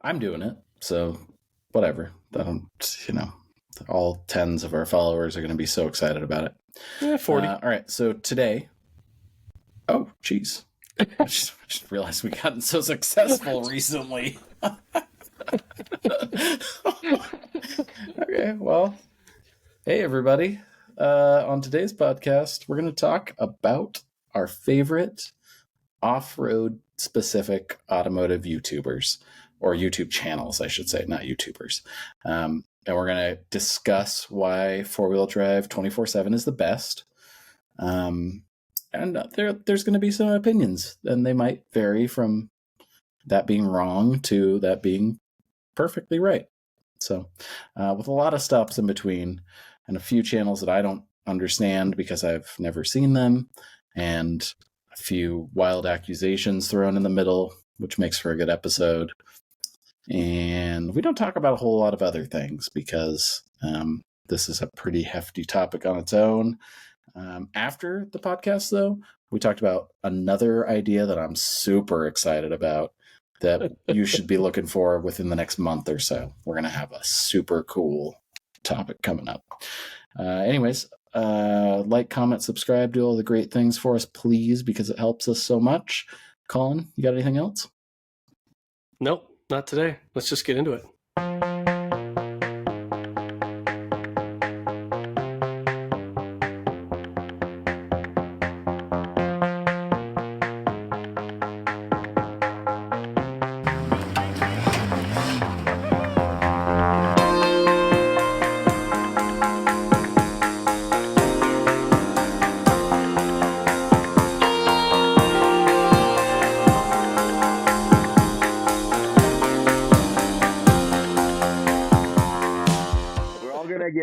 I'm doing it, so whatever. I don't, all tens of our followers are going to be so excited about it. Yeah, 40. All right, so today. Oh, geez. I just realized we gotten so successful recently. Okay, well, hey everybody. On today's podcast, we're going to talk about our favorite off-road specific automotive YouTubers, or YouTube channels, I should say, not YouTubers. And we're going to discuss why four-wheel drive 24/7 is the best. And there's going to be some opinions, and they might vary from that being wrong to that being perfectly right. So, with a lot of stops in between, and a few channels that I don't understand because I've never seen them, and a few wild accusations thrown in the middle, which makes for a good episode. And we don't talk about a whole lot of other things because this is a pretty hefty topic on its own. After the podcast, though, we talked about another idea that I'm super excited about that you should be looking for within the next month or so. We're going to have a super cool topic coming up. Anyways, like, comment, subscribe, do all the great things for us, please, because it helps us so much. Colin, you got anything else? Nope, not today. Let's just get into it.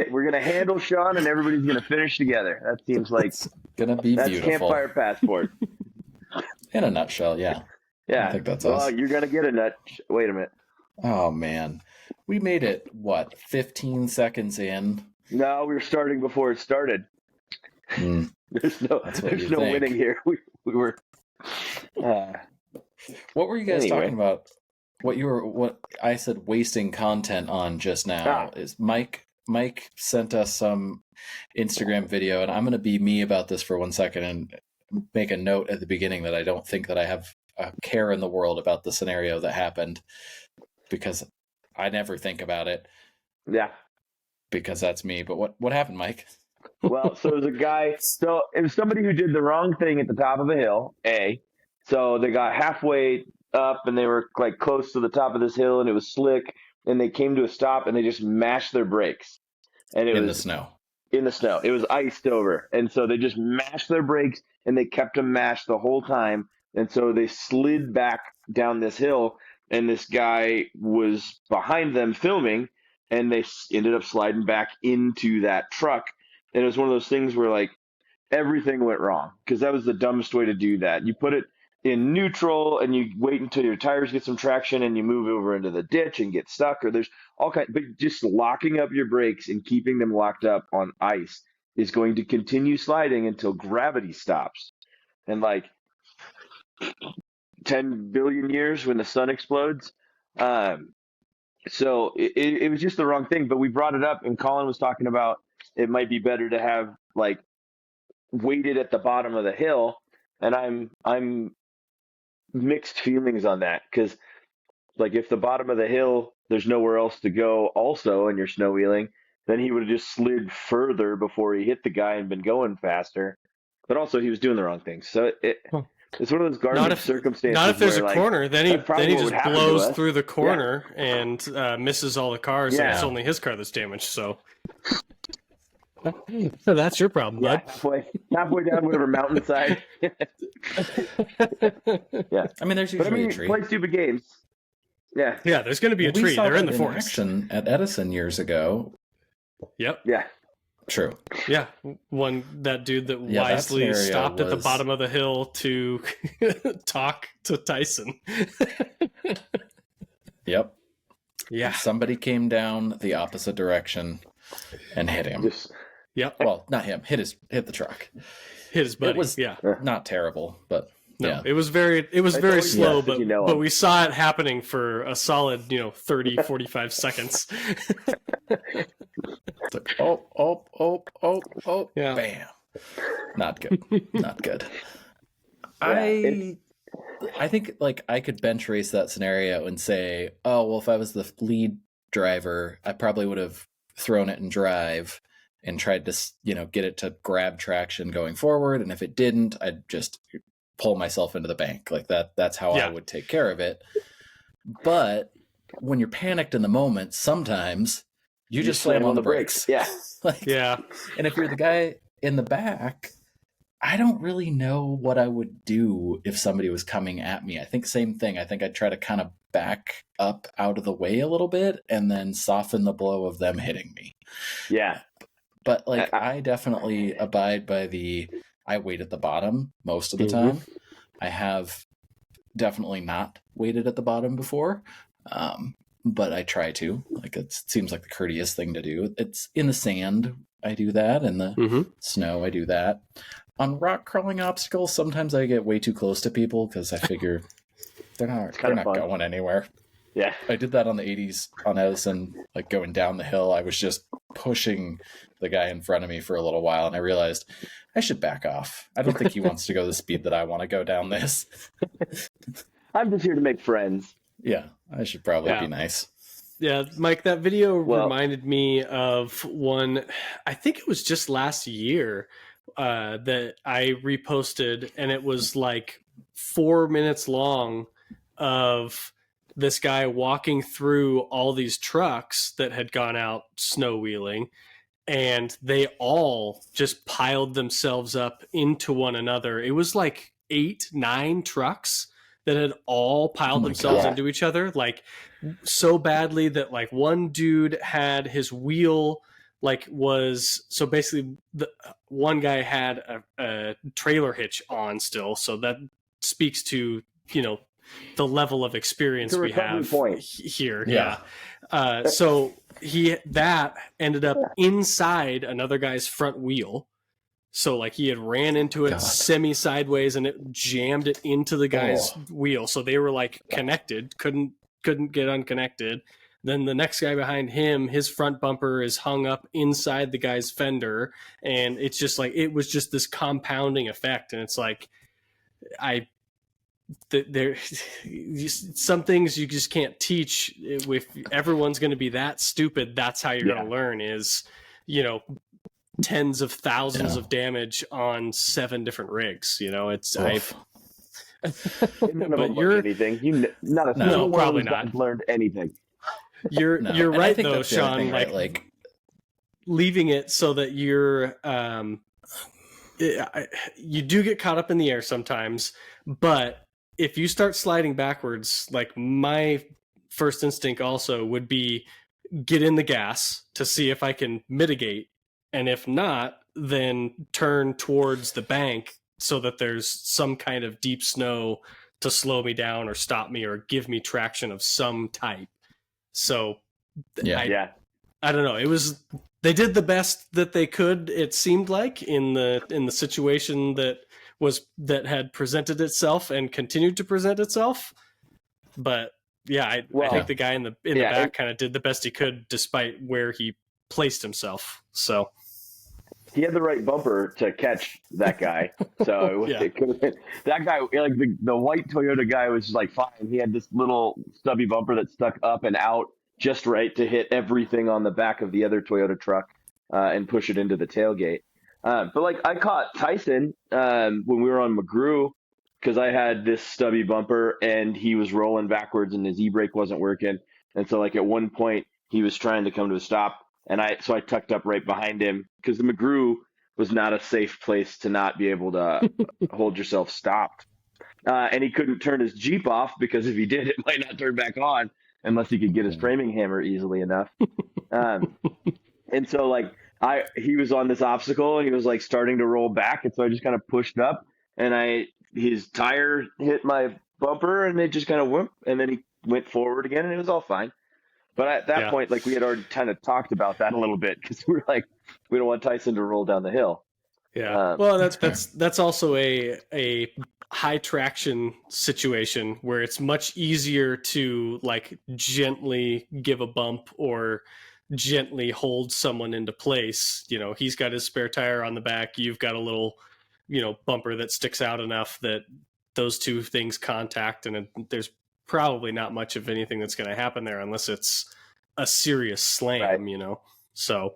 We're gonna handle Sean, and everybody's gonna finish together. That seems like it's gonna be that's beautiful. Campfire Passport. In a nutshell, yeah. Yeah, I think that's well, us. you're gonna get a nut. Wait a minute. Oh man, we made it. What, 15 seconds in? No, we were starting before it started. There's no winning here. We were. What were you guys talking about? What I said wasting content on just now is Mike sent us some Instagram video, and I'm going to be me about this for 1 second and make a note at the beginning that I don't think that I have a care in the world about the scenario that happened, because I never think about it. Yeah. Because that's me. But what happened, Mike? Well, so there's a guy. So it was somebody who did the wrong thing at the top of the hill. So they got halfway up, and they were like close to the top of this hill, and it was slick, and they came to a stop, and they just mashed their brakes, and it was the snow. In the snow, it was iced over, and so they just mashed their brakes, and they kept them mashed the whole time, and so they slid back down this hill, and this guy was behind them filming, and they ended up sliding back into that truck, and it was one of those things where like everything went wrong, because that was the dumbest way to do that. You put it in neutral, and you wait until your tires get some traction, and you move over into the ditch and get stuck, or there's all kinds. But just locking up your brakes and keeping them locked up on ice is going to continue sliding until gravity stops. And like 10 billion years when the sun explodes. So it was just the wrong thing. But we brought it up, and Colin was talking about it might be better to have like waited at the bottom of the hill, and I'm mixed feelings on that, because like if the bottom of the hill there's nowhere else to go also, and you're snow wheeling, then he would have just slid further before he hit the guy and been going faster. But also he was doing the wrong thing, so it's one of those garbage circumstances. Not if there's a like, corner, then he just blows through the corner, yeah, and misses all the cars, and it's only his car that's damaged. So that's your problem, bud. Halfway down whatever mountainside. Yeah, I mean, there's usually a tree. Play stupid games. Yeah, there's going to be a tree. They're in the forest. At Edison years ago. Yep. Yeah. True. Yeah, that dude that wisely stopped at the bottom of the hill to talk to Tyson. Yep. Yeah. Somebody came down the opposite direction and hit him. Yep. Well, not him. Hit the truck. Hit his buddy. It was not terrible, but No, it was very slow, yes, but we saw it happening for a solid, 30, 45 seconds. It's like, yeah. Bam. Not good. Not good. I think like I could bench race that scenario and say, oh, well, if I was the lead driver, I probably would have thrown it in drive and tried to, get it to grab traction going forward. And if it didn't, I'd just pull myself into the bank like that. That's how I would take care of it. But when you're panicked in the moment, sometimes you just slam on the brakes. Yeah. And if you're the guy in the back, I don't really know what I would do if somebody was coming at me. I think same thing. I think I'd try to kind of back up out of the way a little bit and then soften the blow of them hitting me. Yeah. But like I definitely abide by I wait at the bottom most of the time. I have definitely not waited at the bottom before. But I try to. Like it seems like the courteous thing to do. It's in the sand, I do that. In the snow, I do that. On rock crawling obstacles, sometimes I get way too close to people because I figure they're not going anywhere. Yeah. I did that on the 80s on Edison, like going down the hill. I was just pushing the guy in front of me for a little while, and I realized I should back off. I don't think he wants to go the speed that I want to go down this. I'm just here to make friends. Yeah, I should probably be nice. Yeah, Mike, that video reminded me of one, I think it was just last year, that I reposted, and it was like 4 minutes long of this guy walking through all these trucks that had gone out snow wheeling, and they all just piled themselves up into one another. It was like 8, 9 trucks that had all piled themselves into each other, like so badly that like one dude had his wheel so basically the one guy had a trailer hitch on still, so that speaks to the level of experience we have here. So that ended up inside another guy's front wheel, so like he had ran into it semi sideways and it jammed it into the guy's wheel, so they were like connected, couldn't get unconnected. Then the next guy behind him, his front bumper is hung up inside the guy's fender. And it's just like, it was just this compounding effect. And it's like, some things you just can't teach. If everyone's going to be that stupid, that's how you're going to learn is, tens of thousands of damage on 7 different rigs. It's, but you're anything. Probably not learned anything. You're right though, Sean. Like leaving it so that you're you do get caught up in the air sometimes, but if you start sliding backwards, like my first instinct also would be get in the gas to see if I can mitigate, and if not, then turn towards the bank so that there's some kind of deep snow to slow me down or stop me or give me traction of some type. So I don't know. They did the best that they could. It seemed like in the situation that had presented itself and continued to present itself. But I think the guy in the back kind of did the best he could despite where he placed himself. So he had the right bumper to catch that guy. So it could have been that guy. Like the white Toyota guy was just like fine. He had this little stubby bumper that stuck up and out just right to hit everything on the back of the other Toyota truck and push it into the tailgate. But like I caught Tyson when we were on McGrew because I had this stubby bumper and he was rolling backwards and his e-brake wasn't working. And so like at one point he was trying to come to a stop. And I tucked up right behind him because the McGrew was not a safe place to not be able to hold yourself stopped. And he couldn't turn his Jeep off because if he did, it might not turn back on unless he could get his framing hammer easily enough. And so like he was on this obstacle and he was like starting to roll back. And so I just kind of pushed up and his tire hit my bumper and it just kind of whooped. And then he went forward again and it was all fine. But at that point, like we had already kind of talked about that a little bit because we were like, we don't want Tyson to roll down the hill. Yeah. Well, that's also a high traction situation where it's much easier to like gently give a bump or gently hold someone into place. You know, he's got his spare tire on the back. You've got a little, you know, bumper that sticks out enough that those two things contact, and there's probably not much of anything that's going to happen there unless it's a serious slam, right. You know? So,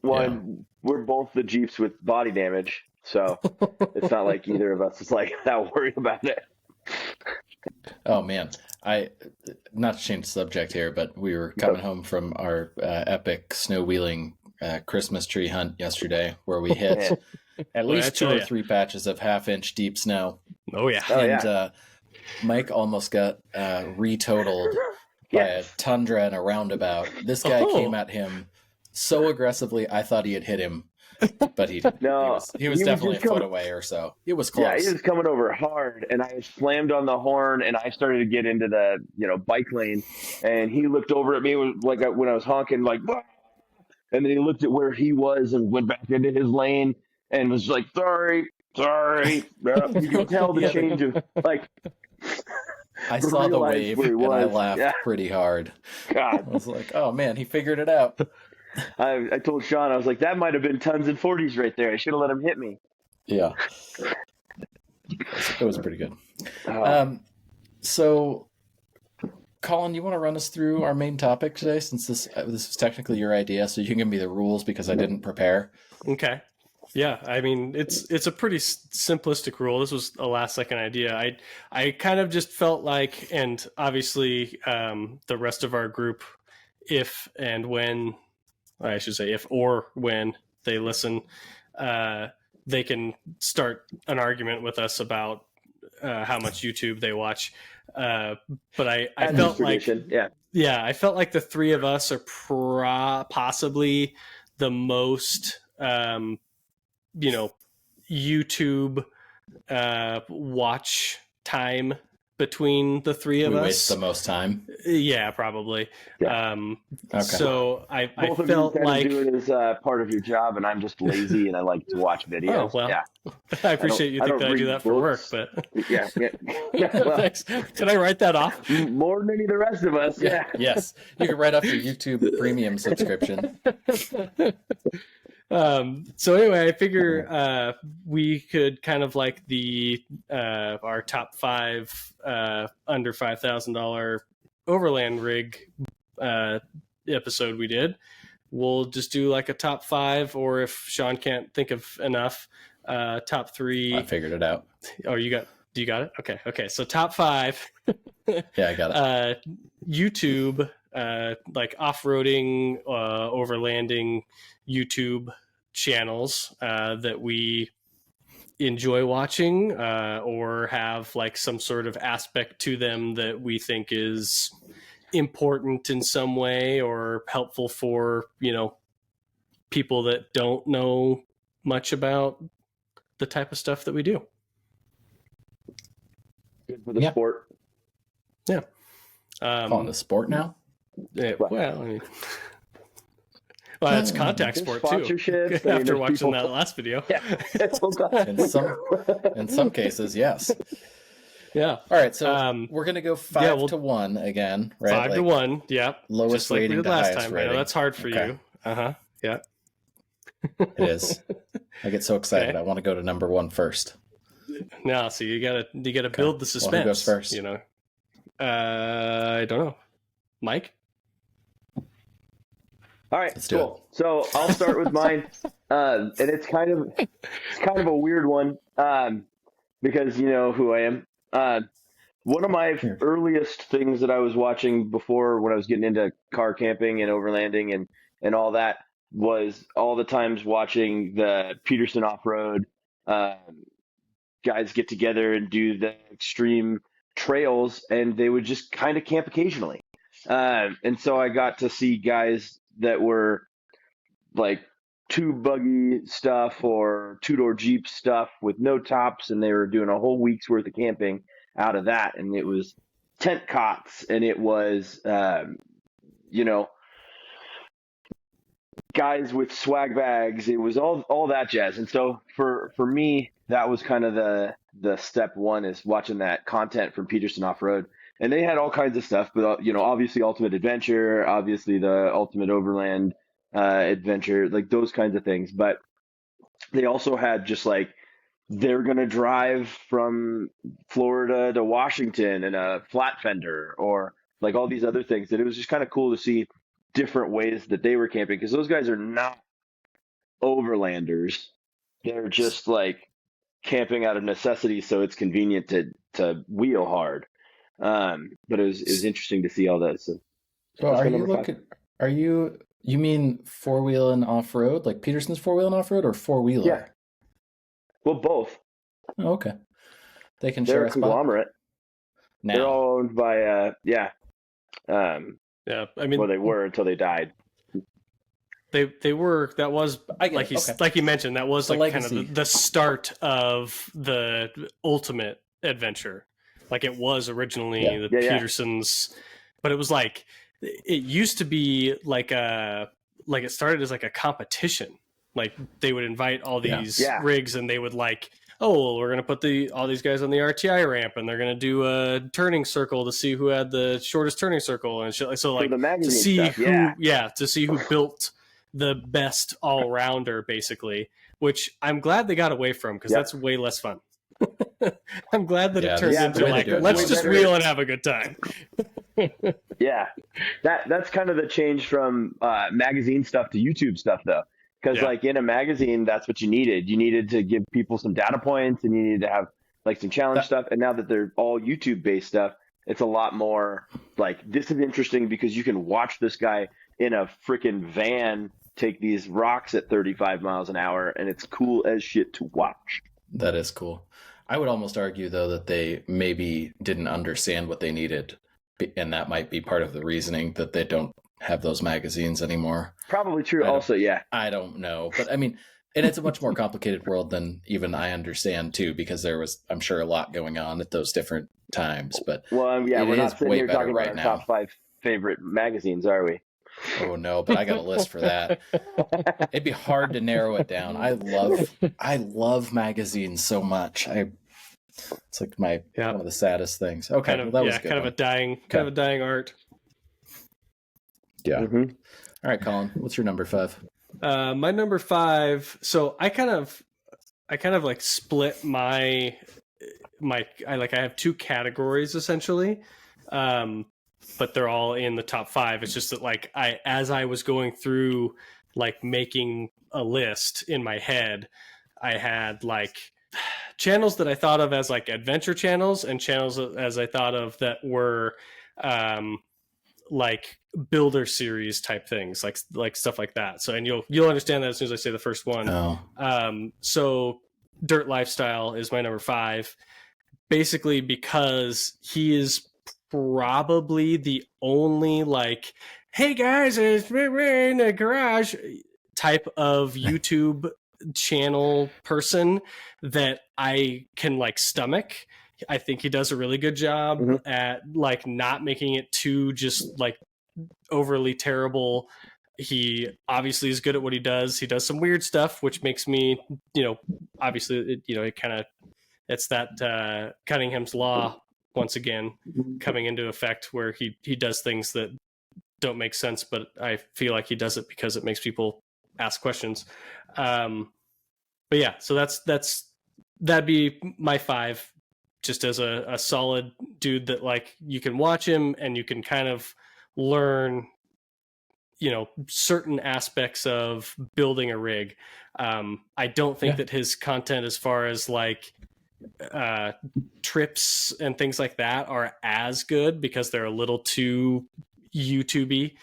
we're both the Jeeps with body damage, so it's not like either of us is like that worried about it. Oh man, not to change the subject here, but we were coming home from our epic snow wheeling Christmas tree hunt yesterday, where we hit at least 2 or 3 patches of half-inch deep snow. Oh yeah, and Mike almost got retotaled by a Tundra and a roundabout. This guy came at him so aggressively, I thought he had hit him, but he didn't. No, he was definitely a foot away or so. It was close. Yeah, he was coming over hard, and I slammed on the horn, and I started to get into the bike lane, and he looked over at me like when I was honking, like, "Wah!" And then he looked at where he was and went back into his lane and was like, sorry. You can tell the change of like. I saw the wave and I laughed pretty hard. God, I was like, oh man, he figured it out. I told Sean, I was like, that might have been tons and 40s right there. I should have let him hit me. Yeah. It was pretty good. So, Colin, you want to run us through our main topic today, since this is technically your idea, so you can give me the rules because I didn't prepare. Okay. Yeah, I mean, it's a pretty simplistic rule. This was a last-second idea. I kind of just felt like, and obviously the rest of our group, if or when they listen, they can start an argument with us about how much YouTube they watch. But I felt like, I felt like the three of us are possibly the most, YouTube watch time between the three of us. We waste the most time. Yeah, probably. Yeah. Okay. So I Both felt of you like do it as part of your job, and I'm just lazy and I like to watch videos. Oh, well, yeah. I appreciate you think that I do that for work, but yeah. Well, thanks. Can I write that off? More than any of the rest of us. Yeah. Yes, you can write off your YouTube Premium subscription. So anyway, I figure we could kind of like our top 5 under $5,000 overland rig episode we did. We'll just do like a top 5, or if Sean can't think of enough, top 3. I figured it out. Oh, you got it? Okay. So top 5. Yeah, I got it. YouTube, like off-roading, overlanding YouTube channels that we enjoy watching, or have like some sort of aspect to them that we think is important in some way or helpful for, people that don't know much about the type of stuff that we do. Good for the sport. Yeah. Calling it a sport now? Yeah, well, I mean, it's contact sport too. After watching that last video. Yeah. In some cases, yes. Yeah. All right, so we're gonna go 5 to 1 again, right? 5 to 1. Yeah. Lowest just like rating we did to last highest time. rating. I know that's hard for you. Yeah. It is. I get so excited. I want to go to number 1 first. No, so you gotta build the suspense. Well, who goes first? I don't know. Mike? All right, cool. So I'll start with mine, and it's kind of a weird one, because you know who I am. One of my earliest things that I was watching before, when I was getting into car camping and overlanding and all that, was all the times watching the Peterson off-road guys get together and do the extreme trails, and they would just kind of camp occasionally. And so I got to see guys that were like 2-buggy stuff or 2-door Jeep stuff with no tops, and they were doing a whole week's worth of camping out of that. And it was tent cots, and it was, guys with swag bags. It was all that jazz. And so for me, that was kind of the step one, is watching that content from Peterson Off Road. And they had all kinds of stuff, but obviously Ultimate Adventure, obviously the Ultimate Overland adventure, like those kinds of things. But they also had just like, they're going to drive from Florida to Washington in a flat fender, or like all these other things. And it was just kind of cool to see different ways that they were camping, because those guys are not overlanders. They're just like camping out of necessity, so it's convenient to wheel hard. But it was interesting to see all that. So are you looking? You mean 4-wheel and off road, like Peterson's 4-wheel and off road, or 4-wheeler? Yeah. Well, both. Oh, okay. They can They're share a conglomerate. Now. They're all owned by yeah. I mean, well, they were until they died. They were, that was like you mentioned, that was like legacy. kind of the start of the Ultimate Adventure. Like it was originally Peterson's, but it was like, it used to be like it started as like a competition. Like they would invite all these rigs, and they would like, oh, well, we're going to put all these guys on the RTI ramp, and they're going to do a turning circle to see who had the shortest turning circle and shit. So like to see to see who built the best all rounder, basically, which I'm glad they got away from, because that's way less fun. I'm glad that it turned into like, let's just wheel and have a good time. That's kind of the change from magazine stuff to YouTube stuff, though. Because like in a magazine, that's what you needed. You needed to give people some data points, and you needed to have like some challenge stuff. And now that they're all YouTube based stuff, it's a lot more like, this is interesting because you can watch this guy in a freaking van take these rocks at 35 miles an hour, and it's cool as shit to watch. That is cool. I would almost argue, though, that they maybe didn't understand what they needed, and that might be part of the reasoning that they don't have those magazines anymore. Probably true. Also, I don't know, but I mean, and it's a much more complicated world than even I understand too, because there was, I'm sure, a lot going on at those different times. But we're not sitting here talking about our top 5 favorite magazines, are we? Oh no, but I got a list for that. It'd be hard to narrow it down. I love magazines so much. It's like one of the saddest things. Okay, that was good. Kind of a dying art. Yeah. Mm-hmm. All right, Colin, what's your number 5? My number 5. So I kind of like split I have 2 categories essentially. But they're all in the top 5. It's just that like as I was going through like making a list in my head, I had like channels that I thought of as like adventure channels, and channels as I thought of that were like builder series type things, like stuff like that. So, and you'll understand that as soon as I say the first one. Oh. So Dirt Lifestyle is my number 5, basically because he is probably the only like, hey guys, it's in the garage type of YouTube channel person that I can like stomach. I think he does a really good job at like not making it too just like overly terrible. He obviously is good at what he does. He does some weird stuff, which makes me, obviously, it kind of, it's that Cunningham's Law once again coming into effect, where he does things that don't make sense, but I feel like he does it because it makes people ask questions. But yeah, so that'd be my 5, just as a solid dude that like you can watch him and you can kind of learn, certain aspects of building a rig. I don't think that his content, as far as like trips and things like that, are as good because they're a little too YouTubey.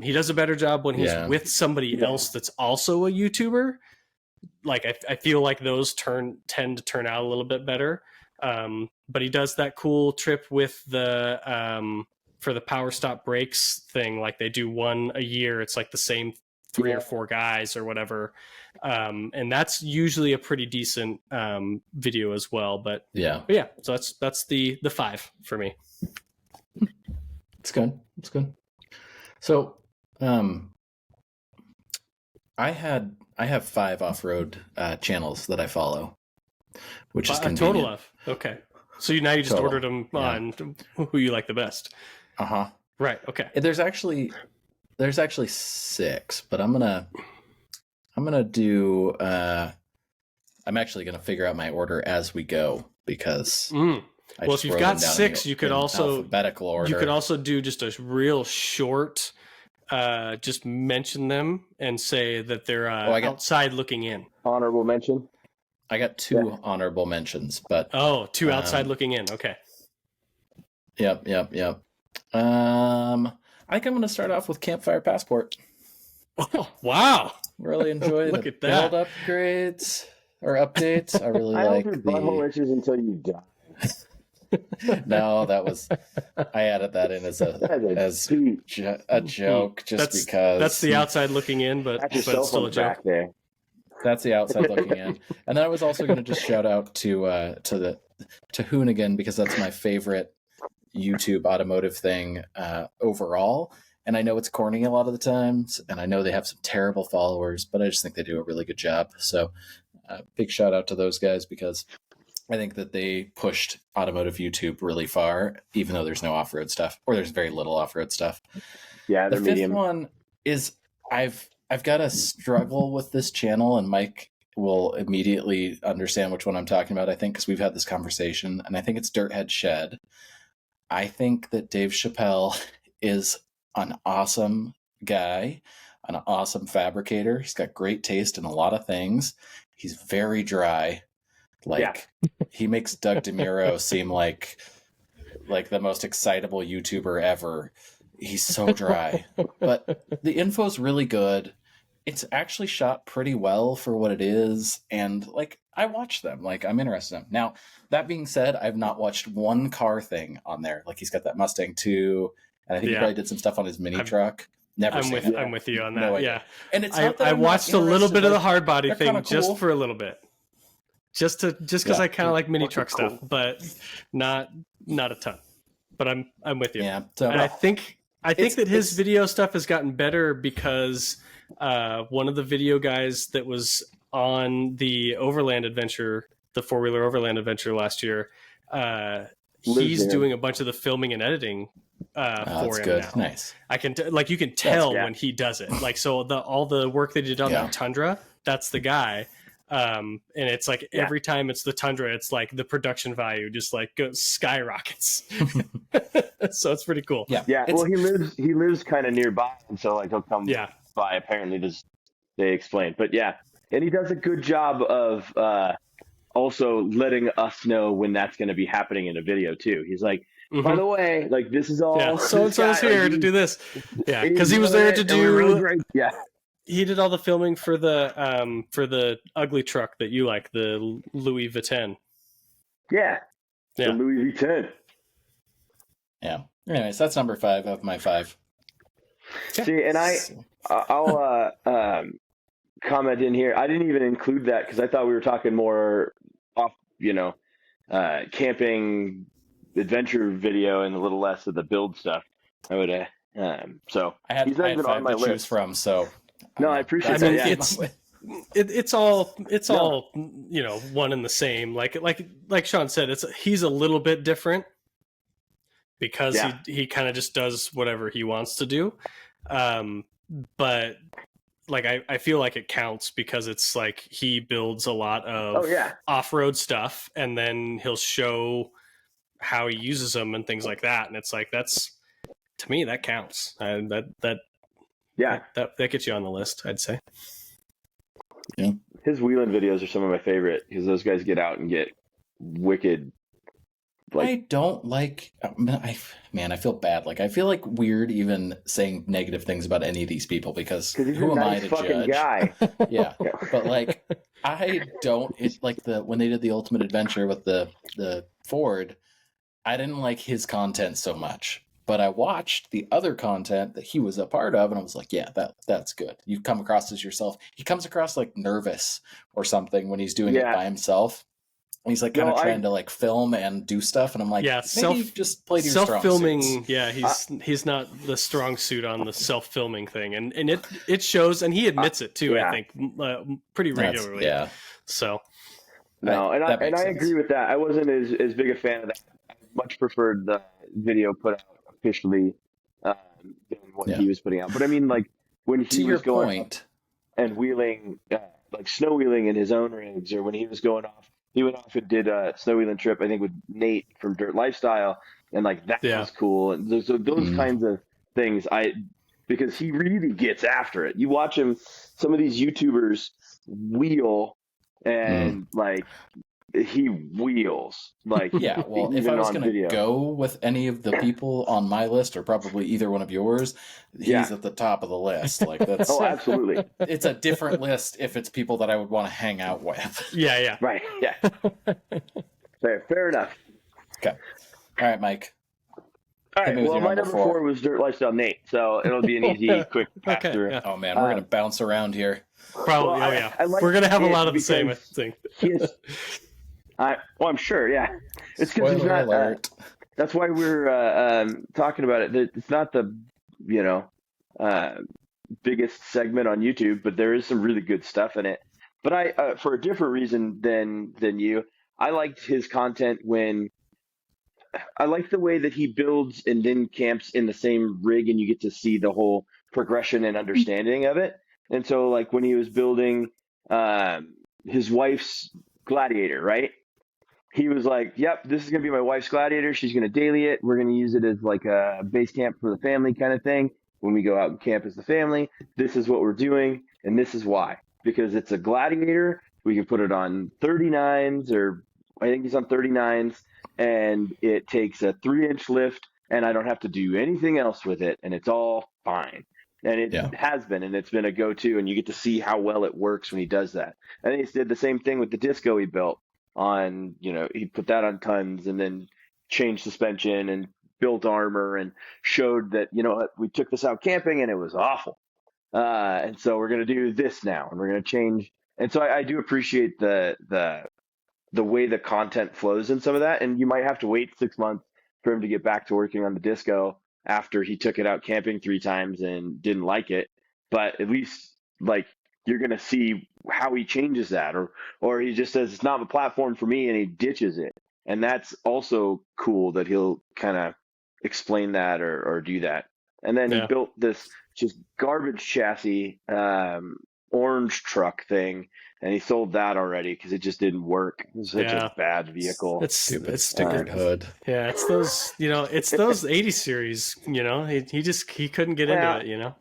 He does a better job when he's with somebody else that's also a YouTuber. Like I feel like those tend to turn out a little bit better. But he does that cool trip with the for the power stop brakes thing. Like they do one a year. It's like the same 3 or 4 guys or whatever. And that's usually a pretty decent video as well. But yeah, so that's the 5 for me. It's good. It's good. So I have 5 off-road channels that I follow. which is a convenient. total of. Okay. So now you just ordered them on who you like the best. Right. Okay. There's actually 6, but I'm gonna do. I'm actually gonna figure out my order as we go because. Well, if you've got 6, you could also alphabetical order. You could also do just a real short. Just mention them and say that they're outside looking in. Honorable mention. I got 2 honorable mentions, but 2 outside looking in. Okay. Yep. I think I'm going to start off with Campfire Passport. Oh, wow! Really enjoy Look the at that. build upgrades or updates. I really like the butthole itches until you die. No, I added that in as a joke, just because that's the outside looking in, but it's still a joke. Back there. That's the outside looking in. And then I was also going to just shout out to Hoonigan, because that's my favorite YouTube automotive thing overall. And I know it's corny a lot of the times, and I know they have some terrible followers, but I just think they do a really good job. So big shout out to those guys, because I think that they pushed automotive YouTube really far, even though there's no off-road stuff, or there's very little off-road stuff. Yeah, the fifth one is I've got to struggle with this channel, and Mike will immediately understand which one I'm talking about, I think, because we've had this conversation, and I think it's Dirthead Shed. I think that Dave Chappelle is an awesome guy, an awesome fabricator. He's got great taste in a lot of things. He's very dry. He makes Doug DeMuro seem like the most excitable YouTuber ever. He's so dry. But the info's really good. It's actually shot pretty well for what it is. And I watch them. I'm interested in them. Now, that being said, I've not watched one car thing on there. He's got that Mustang 2, and I think he probably did some stuff on his mini truck. I'm with you on that. No yeah. And it's not that I watched a little bit of the hard body thing cool. just for a little bit. Just because I kind of like mini truck stuff, but not a ton. But I'm with you. Yeah. So, and I think that his video stuff has gotten better because one of the video guys that was on the Overland Adventure, the 4-wheeler Overland Adventure last year, he's doing a bunch of the filming and editing for him good. now. Nice. I can you can tell when he does it. So all the work they did on that Tundra, that's the guy. And it's every time it's the Tundra, it's the production value just goes skyrockets. So it's pretty cool. Yeah. Well, he lives kind of nearby, and so he'll come by. Apparently, they explained, but and he does a good job of also letting us know when that's going to be happening in a video too. He's like, by the way, this is all so and so's here to do this. Yeah, because he was there to do. Really great. Yeah. He did all the filming for the ugly truck that you like, the Louis Vuitton. Yeah. The Louis Vuitton. Yeah. Anyways, that's number 5 of my 5. See, and I'll comment in here. I didn't even include that because I thought we were talking more off, camping adventure video and a little less of the build stuff. I would so I had 5 on my list to choose from, so. No, I appreciate that. It's all one and the same. Like Sean said, he's a little bit different because he kind of just does whatever he wants to do. But I feel like it counts because it's he builds a lot of off-road stuff, and then he'll show how he uses them and things like that. And it's that's, to me, that counts. That gets you on the list, I'd say. Yeah. His wheeling videos are some of my favorite because those guys get out and get wicked. I don't I feel bad. I feel weird even saying negative things about any of these people because who am I to judge? Guy. Yeah. But I don't. It's when they did the Ultimate Adventure with the Ford, I didn't like his content so much. But I watched the other content that he was a part of, and I was like, yeah, that's good. You come across as yourself. He comes across nervous or something when he's doing it by himself. And he's kind of trying to film and do stuff, and I'm like, just play to your self-filming. Strong suits. He's not the strong suit on the self-filming thing, and it shows, and he admits it too. I think pretty regularly. Yeah. So No, and I sense. agree with that. I wasn't as big a fan of that. I much preferred the video put out officially um, than what he was putting out. But I mean, like when he To was your going point, and wheeling, like snow wheeling in his own rigs, or when he was going off, he went off and did a snow wheeling trip, I think, with Nate from Dirt Lifestyle, and like that was cool. And those kinds of things, because he really gets after it. You watch him, some of these YouTubers wheel, and like he wheels, like yeah. Well, if I even was on going to video. go with any of the people on my list, or probably either one of yours, he's at the top of the list. Like that's Oh, absolutely. it's a different list if it's people that I would want to hang out with. Yeah. Right. Yeah. Fair enough. Okay. All right, Mike. All right. Well, my number four was Dirt Lifestyle Nate, so it'll be an easy, quick pass through. Yeah. Oh man, we're gonna bounce around here. Probably. Well, I like we're gonna have a lot of the because same, I think. I'm sure. Yeah. It's because he's Spoiler not. alert. That's why we're talking about it. It's not the biggest segment on YouTube, but there is some really good stuff in it. But I, for a different reason than you, I liked his content when I like the way that he builds and then camps in the same rig, and you get to see the whole progression and understanding of it. And so, like when he was building his wife's Gladiator, right? He was like, "Yep, this is gonna be my wife's Gladiator. She's gonna daily it. We're gonna use it as like a base camp for the family kind of thing. When we go out and camp as the family, this is what we're doing, and this is why. Because it's a Gladiator. We can put it on 39s, or I think he's on 39s, and it takes a 3-inch lift, and I don't have to do anything else with it, and it's all fine." And it has been, and it's been a go-to, and you get to see how well it works when he does that. I think he did the same thing with the disco he built on, he put that on tons and then changed suspension and built armor and showed that, we took this out camping and it was awful. And so we're going to do this now, and we're going to change. And so I do appreciate the way the content flows in some of that. And you might have to wait 6 months for him to get back to working on the disco after he took it out camping 3 times and didn't like it. But at least like you're going to see how he changes that, or he just says, it's not the platform for me, and he ditches it. And that's also cool that he'll kind of explain that or do that. And then he built this just garbage chassis, orange truck thing, and he sold that already because it just didn't work. It was such a bad vehicle. It's stupid stickered hood. Yeah, it's those, it's those 80 series, he couldn't get into it,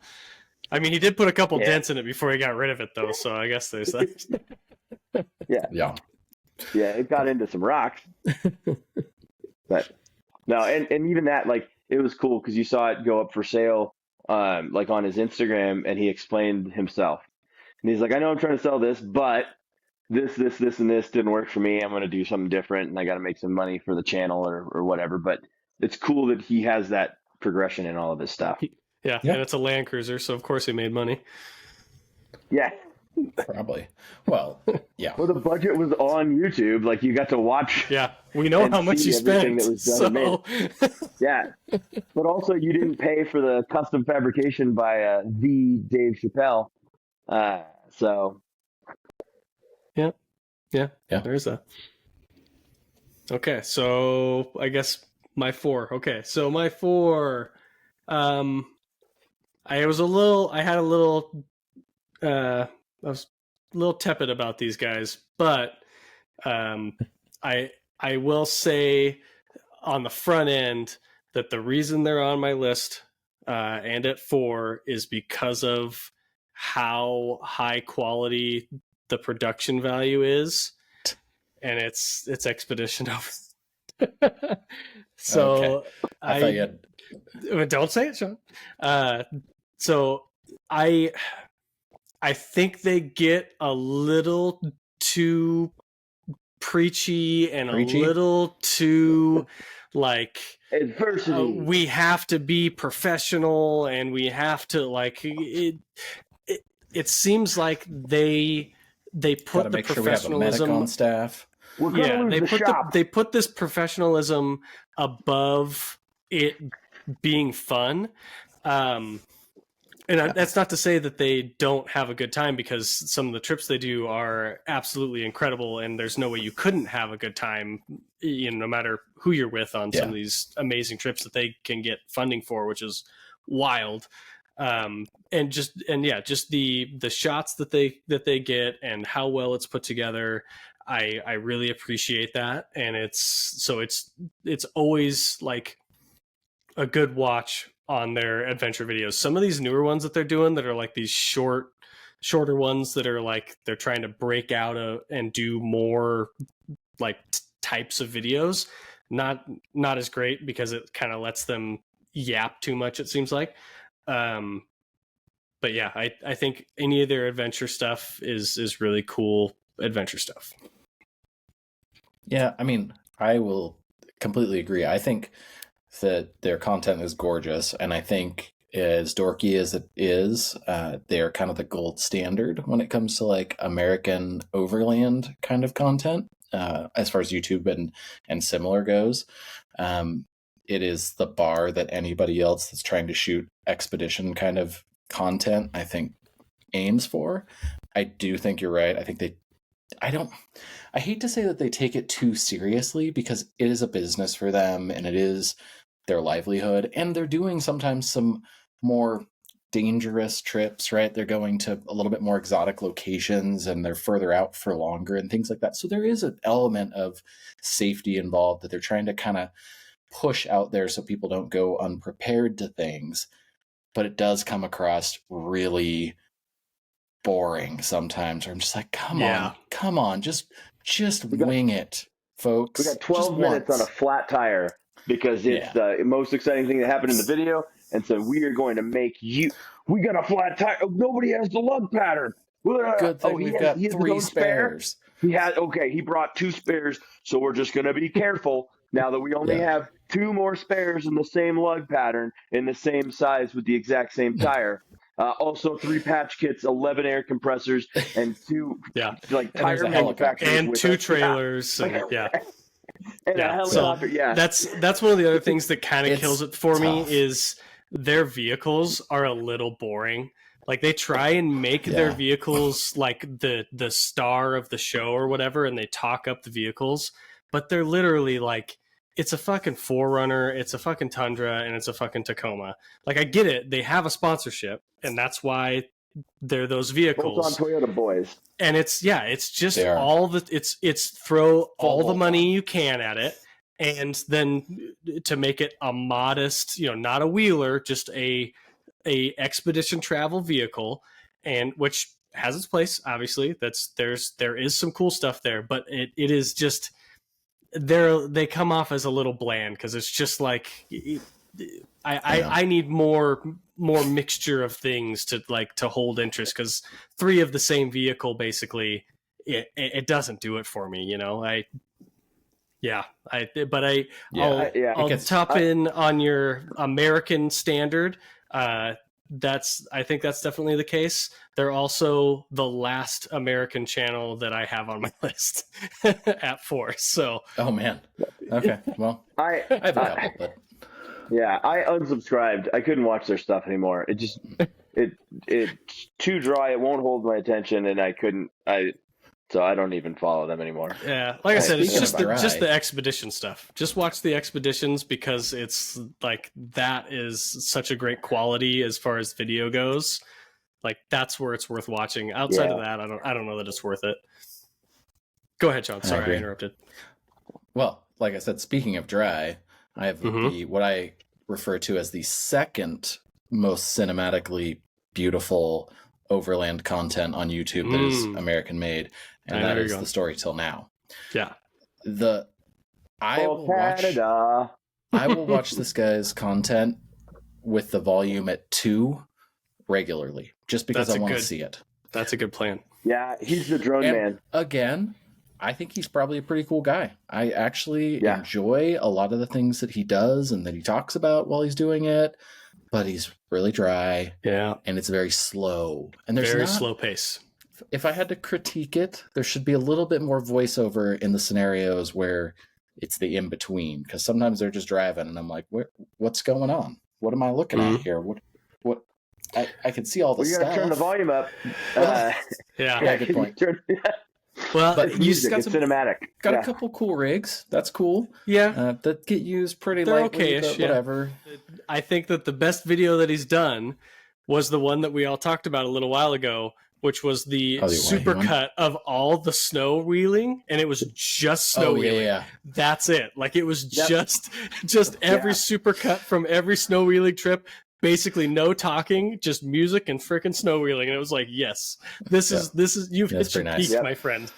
I mean, he did put a couple dents in it before he got rid of it, though. So I guess there's that. Yeah, it got into some rocks. But no, and even that, like, it was cool because you saw it go up for sale, like on his Instagram, and he explained himself. And he's like, I know I'm trying to sell this, but this, and this didn't work for me. I'm going to do something different, and I got to make some money for the channel or whatever. But it's cool that he has that progression in all of his stuff. Yeah, and it's a Land Cruiser, so of course he made money. Yeah. Probably. Well, yeah. Well, the budget was on YouTube. Like, you got to watch. Yeah, we know how much you spent. Yeah. But also, you didn't pay for the custom fabrication by the Dave Chappelle. So. Yeah, there's that. Okay, so I guess my 4. Okay, so my 4. I was a little tepid about these guys, but I will say on the front end that the reason they're on my list and at 4 is because of how high quality the production value is, and it's Expedition Over. So okay. I thought you had... Don't say it, Sean. So I think they get a little too preachy and a little too like adversity. We have to be professional, and we have to like it. It seems like they put the professionalism. Sure we have a medic on staff. They put this professionalism above it being fun. And that's not to say that they don't have a good time, because some of the trips they do are absolutely incredible, and there's no way you couldn't have a good time, no matter who you're with on some of these amazing trips that they can get funding for, which is wild. Just the shots that they get and how well it's put together, I really appreciate that. And it's always like a good watch on their adventure videos. Some of these newer ones that they're doing that are like these shorter ones that are like they're trying to break out and do more like types of videos, not as great, because it kind of lets them yap too much, it seems like. But yeah, I think any of their adventure stuff is really cool adventure stuff. Yeah, I mean, I will completely agree. I think that their content is gorgeous, and I think as dorky as it is, they're kind of the gold standard when it comes to like American overland kind of content, as far as YouTube and similar goes. It is the bar that anybody else that's trying to shoot expedition kind of content, I think, aims for. I do think you're right. I think I hate to say that they take it too seriously, because it is a business for them and it is their livelihood, and they're doing sometimes some more dangerous trips, right? They're going to a little bit more exotic locations and they're further out for longer and things like that. So there is an element of safety involved that they're trying to kind of push out there so people don't go unprepared to things, but it does come across really boring sometimes. I'm just like, come on, just wing it, folks. We got 12 minutes on a flat tire because it's the most exciting thing that happened in the video. And so we are going to make we got a flat tire. Nobody has the lug pattern. Good thing we've got 3 spares. He brought 2 spares. So we're just going to be careful now that we only have 2 more spares in the same lug pattern, in the same size with the exact same tire. Also 3 patch kits, 11 air compressors, and 2 tire manufacturers, and 2 trailers. And a helicopter. That's one of the other things that kind of kills it for me is their vehicles are a little boring. Like they try and make their vehicles like the star of the show or whatever, and they talk up the vehicles, but they're literally like, it's a fucking 4Runner, it's a fucking Tundra, and it's a fucking Tacoma. Like, I get it. They have a sponsorship, and that's why they're those vehicles. Both on Toyota boys. And it's just it's throw all the money you can at it, and then to make it a modest, not a wheeler, just a expedition travel vehicle, and which has its place, obviously. There is some cool stuff there, but it is just they come off as a little bland, because it's just like I need more mixture of things to hold interest, because 3 of the same vehicle basically it doesn't do it for me. I'll top in on your American standard. I think that's definitely the case. They're also the last American channel that I have on my list at 4. So, oh man, okay. Well, I have a couple, but I unsubscribed. I couldn't watch their stuff anymore. It just it's too dry. It won't hold my attention, and I couldn't. So I don't even follow them anymore. Yeah, like I said, it's just the expedition stuff. Just watch the expeditions, because it's like that is such a great quality as far as video goes. Like that's where it's worth watching. Outside of that, I don't know that it's worth it. Go ahead, John. Sorry, I interrupted. Well, like I said, speaking of dry, I have what I refer to as the second most cinematically beautiful overland content on YouTube that is American made. And that is The Story Till Now. Yeah. I will watch this guy's content with the volume at 2 regularly, just because I want to see it. That's a good plan. Yeah, he's the drone man. Again, I think he's probably a pretty cool guy. I actually enjoy a lot of the things that he does and that he talks about while he's doing it, but he's really dry. Yeah. And it's very slow. And there's very slow pace. If I had to critique it, there should be a little bit more voiceover in the scenarios where it's the in-between, because sometimes they're just driving and I'm like, what's going on? What am I looking at here? What? I can see all the you stuff. gotta turn the volume up. Yeah, good point. Well, but you music, got it's cinematic. Got a couple cool rigs. That's cool. Yeah. That get used pretty They're lightly, okay-ish, but whatever. I think that the best video that he's done was the one that we all talked about a little while ago, which was the supercut of all the snow wheeling, and it was just snow wheeling. Yeah. That's it. Like, it was just every supercut from every snow wheeling trip. Basically, no talking, just music and freaking snow wheeling, and it was like, yes, this is you've hit your peak, my friend.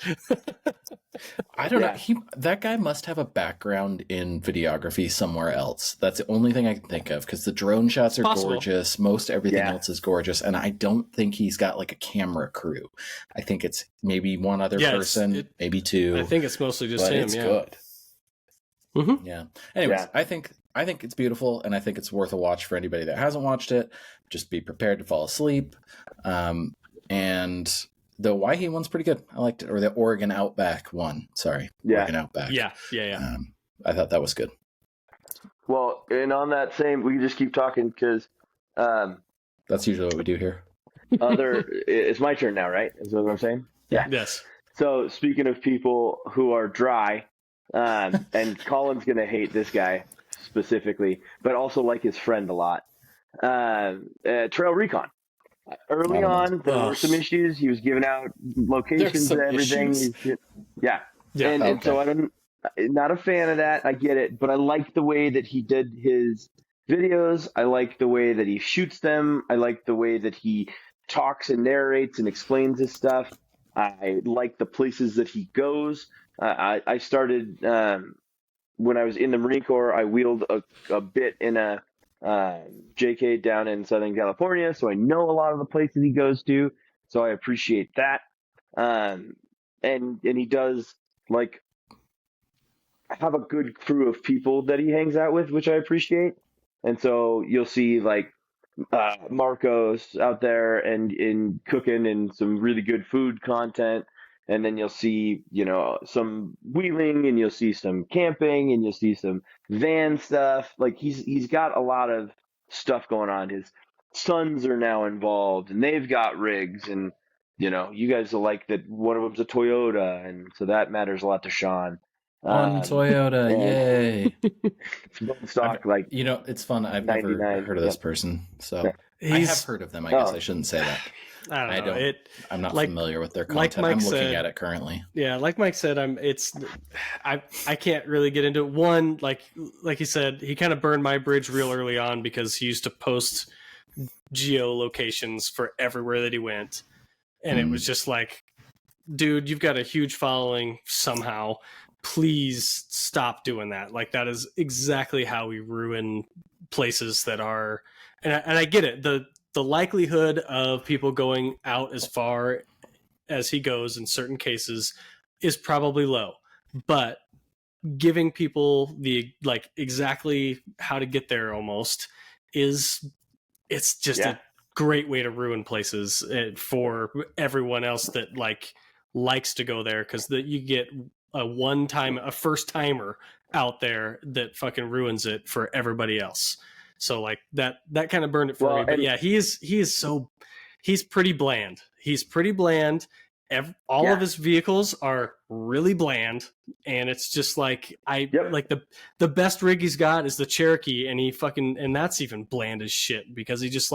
I don't know. That guy must have a background in videography somewhere else. That's the only thing I can think of, because the drone shots are gorgeous. Most everything else is gorgeous, and I don't think he's got like a camera crew. I think it's maybe one other person, maybe two. I think it's mostly just him. It's good. Mm-hmm. Yeah. Anyways, I think it's beautiful, and I think it's worth a watch for anybody that hasn't watched it. Just be prepared to fall asleep. And the Waihe one's pretty good. I liked it. Or the Oregon Outback one. Sorry. Yeah. Oregon Outback. Yeah. I thought that was good. Well, and on that same, we can just keep talking because that's usually what we do here. It's my turn now, right? Is that what I'm saying? Yeah. Yes. So speaking of people who are dry, and Colin's going to hate this guy specifically, but also like his friend a lot. Trail Recon. Early on, there were some issues. He was giving out locations and everything. And so I'm not a fan of that. I get it, but I like the way that he did his videos. I like the way that he shoots them. I like the way that he talks and narrates and explains his stuff. I like the places that he goes. I started when I was in the Marine Corps. I wheeled a bit in a JK down in Southern California, so I know a lot of the places he goes to. So I appreciate that. And he does like have a good crew of people that he hangs out with, which I appreciate. And so you'll see like Marcos out there and in cooking and some really good food content. And then you'll see, some wheeling, and you'll see some camping, and you'll see some van stuff. Like he's got a lot of stuff going on. His sons are now involved, and they've got rigs, and you guys will like that. One of them's a Toyota, and so that matters a lot to Sean. On Toyota, yay! Stock, like it's fun. I've never heard of this person, so I have heard of them. I guess I shouldn't say that. I don't know. I'm not familiar with their content. I'm looking at it currently. Yeah, like Mike said, I can't really get into it. One, like he said, he kind of burned my bridge real early on because he used to post geolocations for everywhere that he went, and it was just like, dude, you've got a huge following somehow. Please stop doing that. Like, that is exactly how we ruin places that are, and I get it. The likelihood of people going out as far as he goes in certain cases is probably low, but giving people exactly how to get there almost it's just a great way to ruin places for everyone else that likes to go there, because you get a first timer out there that fucking ruins it for everybody else. So that kind of burned it for me. But yeah, he's pretty bland. He's pretty bland. All of his vehicles are really bland, and it's just like the best rig he's got is the Cherokee, and that's even bland as shit, because he just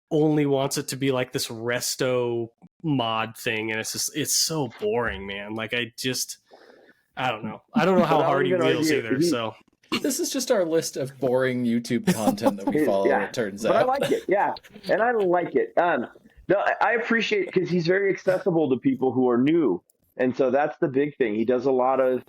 only wants it to be like this resto mod thing, and it's so boring, man. I don't know how hard he wheels either. So this is just our list of boring YouTube content that we follow. It turns out, but I like it, and I like it. No, I appreciate it because he's very accessible to people who are new, and so that's the big thing. He does a lot of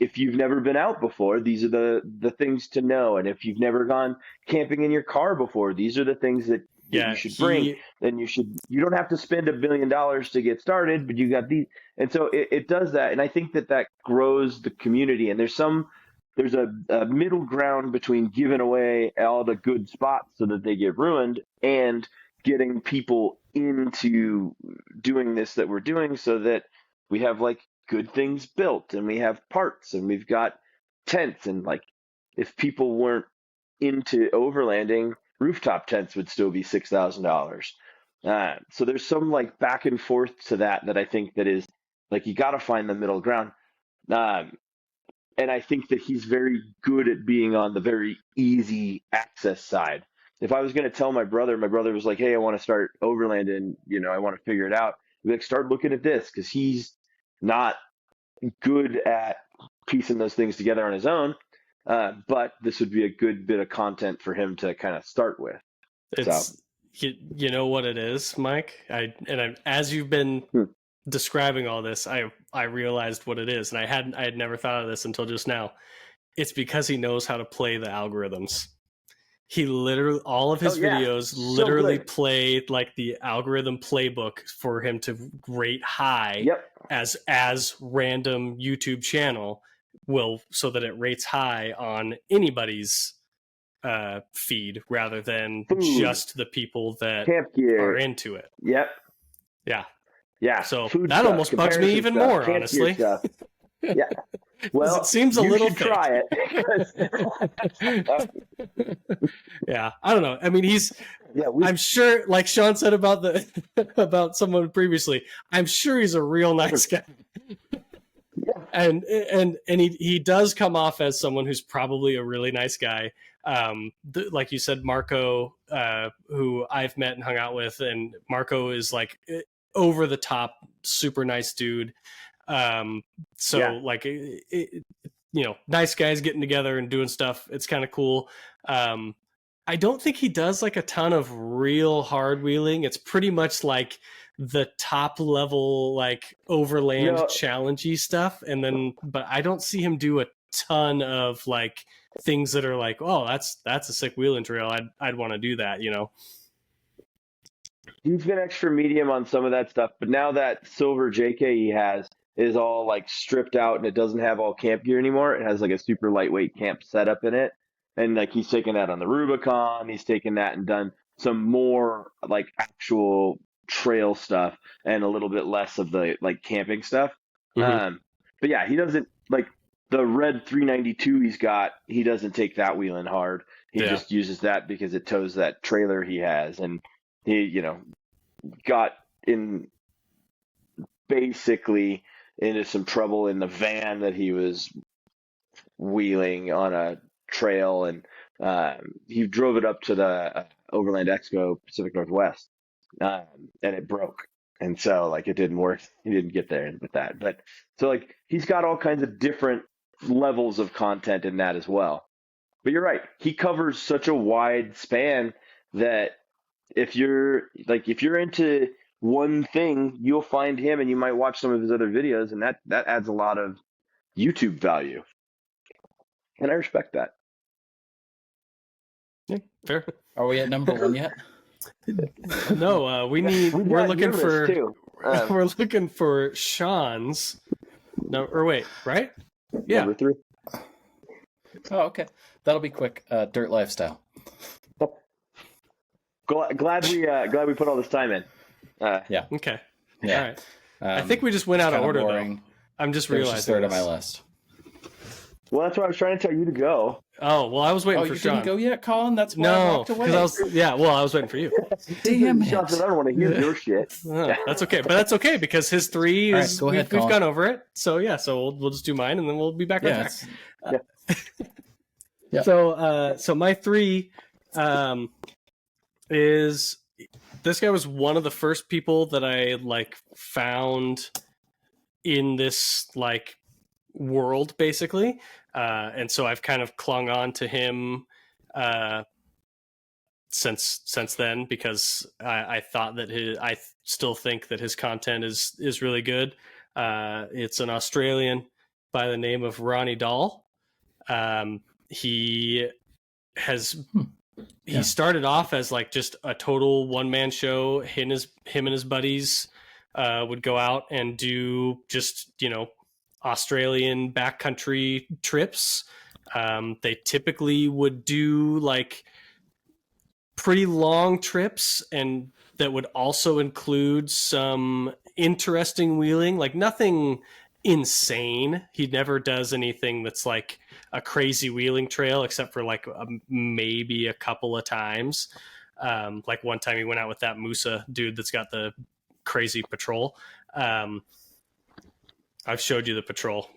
if you've never been out before, these are the things to know, and if you've never gone camping in your car before, these are the things that you should bring. Then you don't have to spend $1 billion to get started, but you got these, and so it does that, and I think that grows the community. And there's a middle ground between giving away all the good spots so that they get ruined and getting people into doing this that we're doing, so that we have good things built, and we have parts, and we've got tents, and if people weren't into overlanding, rooftop tents would still be $6,000. So there's some like back and forth to that I think that is like you got to find the middle ground. Um, and I think that he's very good at being on the very easy access side. If I was going to tell my brother was like, "Hey, I want to start overland and I want to figure it out." I'd be like, "Start looking at this," because he's not good at piecing those things together on his own. But this would be a good bit of content for him to kind of start with. It's you know what it is, Mike. As you've been describing all this, I realized what it is, and I had never thought of this until just now. It's because he knows how to play the algorithms. He literally, all of his videos literally play like the algorithm playbook for him to rate high as random YouTube channel will, so that it rates high on anybody's feed rather than just the people that are into it. Yep. Yeah. Yeah. So that almost bugs me even more, honestly. Yeah. Well, it seems a little fake. Try it. Yeah, I don't know. I mean, I'm sure, like Sean said about about someone previously, I'm sure he's a real nice guy. And he does come off as someone who's probably a really nice guy. Like you said, Marco, who I've met and hung out with, and Marco is like over the top, super nice dude. Like, nice guys getting together and doing stuff. It's kind of cool. I don't think he does like a ton of real hard wheeling. It's pretty much like the top level, like overland challengey stuff. And then, but I don't see him do a ton of like things that are like, oh, that's a sick wheeling trail. I'd want to do that, He's been extra medium on some of that stuff, but now that silver JK he has is all like stripped out and it doesn't have all camp gear anymore. It has like a super lightweight camp setup in it. And like he's taken that on the Rubicon, he's taken that and done some more like actual trail stuff and a little bit less of the like camping stuff. Mm-hmm. But yeah, he doesn't like the red 392 he's got, he doesn't take that wheeling hard. He just uses that because it tows that trailer he has. And he, got in basically into some trouble in the van that he was wheeling on a trail, and he drove it up to the Overland Expo Pacific Northwest, and it broke, and so like it didn't work. He didn't get there with that, but so like he's got all kinds of different levels of content in that as well. But you're right, he covers such a wide span that if you're into one thing, you'll find him and you might watch some of his other videos, and that adds a lot of YouTube value. And I respect that. Yeah, fair. Are we at number 1 yet? No, we're looking for we're looking for Sean's. No, or wait, right? Yeah. Number 3. Oh, okay. That'll be quick. Dirt lifestyle. Glad we put all this time in. Yeah. Okay. Yeah. All right. I think we just went out of order, boring. though. I'm just realizing. Just third on my list. Well, that's why I was trying to tell you to go. Oh, well, I was waiting for you Sean. Didn't go yet, Colin? That's why I walked away. I was waiting for you. Damn it. Sean said, I don't want to hear your shit. That's okay. But that's okay because his 3 is, go ahead, we've gone over it. So, yeah, we'll just do mine and then we'll be back on track. Yeah. So my 3 is this guy was one of the first people that I like found in this like world basically, and so I've kind of clung on to him since then because I thought that I still think that his content is really good. It's an Australian by the name of Ronnie Dahl. He started off as like just a total one-man show. Him and his buddies would go out and do just, Australian backcountry trips. They typically would do like pretty long trips, and that would also include some interesting wheeling, like nothing insane. He never does anything that's like a crazy wheeling trail, except for like maybe a couple of times. Like one time he went out with that Musa dude that's got the crazy patrol. I've showed you the patrol.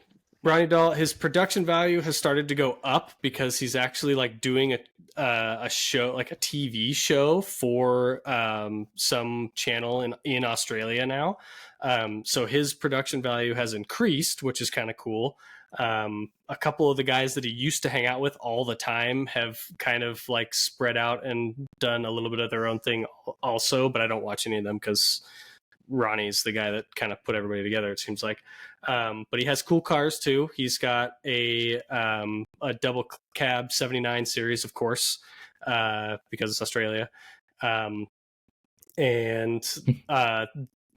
Ronnie Dahl, his production value has started to go up because he's actually like doing a show, like a TV show for some channel in Australia now. So his production value has increased, which is kind of cool. A couple of the guys that he used to hang out with all the time have kind of like spread out and done a little bit of their own thing also, but I don't watch any of them because Ronnie's the guy that kind of put everybody together, it seems like. But he has cool cars too. He's got a double cab 79 series, of course, because it's Australia.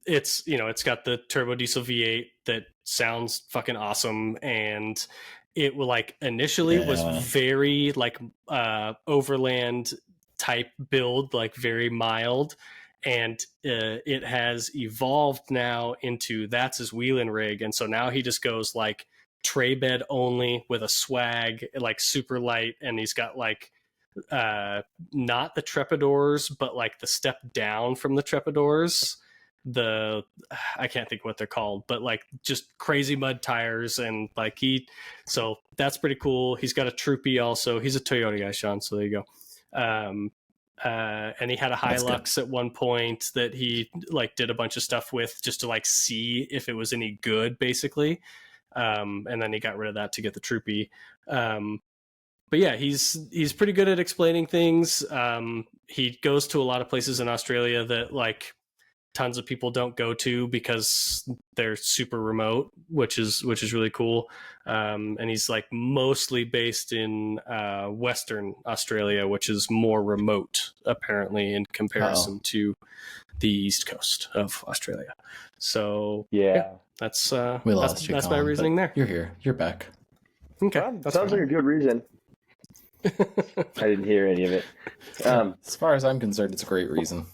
It's, you know, it's got the turbo diesel V8 that sounds fucking awesome. And it will like initially was very like overland type build, like very mild. And it has evolved now into that's his wheeling rig. And so now he just goes like tray bed only with a swag, like super light. And he's got like not the Trepadors, but like the step down from the Trepadors. I can't think what they're called, but like just crazy mud tires. And like so that's pretty cool. He's got a Troopy also. He's a Toyota guy, Sean. So there you go. And he had a Hilux at one point that he like did a bunch of stuff with just to like see if it was any good, basically. And then he got rid of that to get the Troopy. But yeah, he's pretty good at explaining things. He goes to a lot of places in Australia that like tons of people don't go to because they're super remote, which is really cool. And he's like mostly based in Western Australia, which is more remote apparently in comparison to the East Coast of Australia. So yeah, that's we lost you, that's Colin, my reasoning there. You're here. You're back. Okay, well, that sounds like a good reason. I didn't hear any of it. As far as I'm concerned, it's a great reason.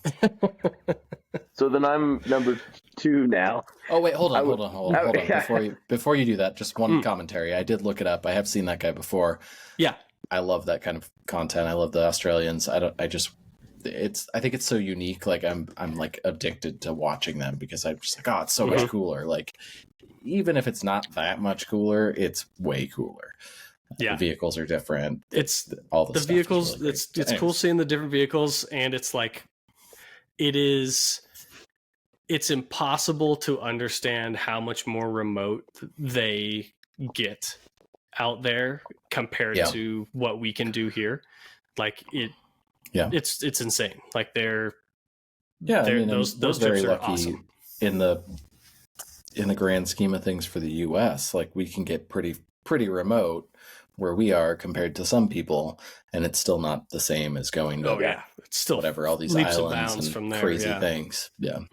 So then I'm number 2 now. Oh wait, hold on. Before you do that, just one commentary. I did look it up. I have seen that guy before. Yeah, I love that kind of content. I love the Australians. I think it's so unique. Like I'm like addicted to watching them because I'm just like, oh, it's so much cooler. Like even if it's not that much cooler, it's way cooler. Yeah, the vehicles are different. It's all the vehicles. Really it's cool seeing the different vehicles, and it's like it's impossible to understand how much more remote they get out there compared to what we can do here. Like it's insane. Like those trips are awesome. In the grand scheme of things for the US, like we can get pretty remote where we are compared to some people, and it's still not the same as going to it's still whatever, all these islands and from there, crazy things. It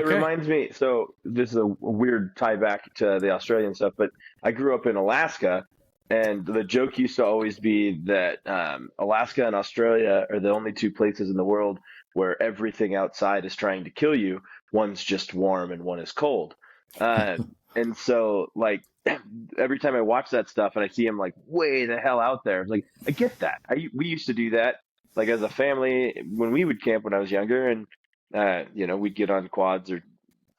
reminds me, so this is a weird tie back to the Australian stuff, but I grew up in Alaska, and the joke used to always be that Alaska and Australia are the only two places in the world where everything outside is trying to kill you. One's just warm and one is cold. And so like every time I watch that stuff and I see him like way the hell out there, like I get that. We used to do that like as a family when we would camp when I was younger, and we'd get on quads or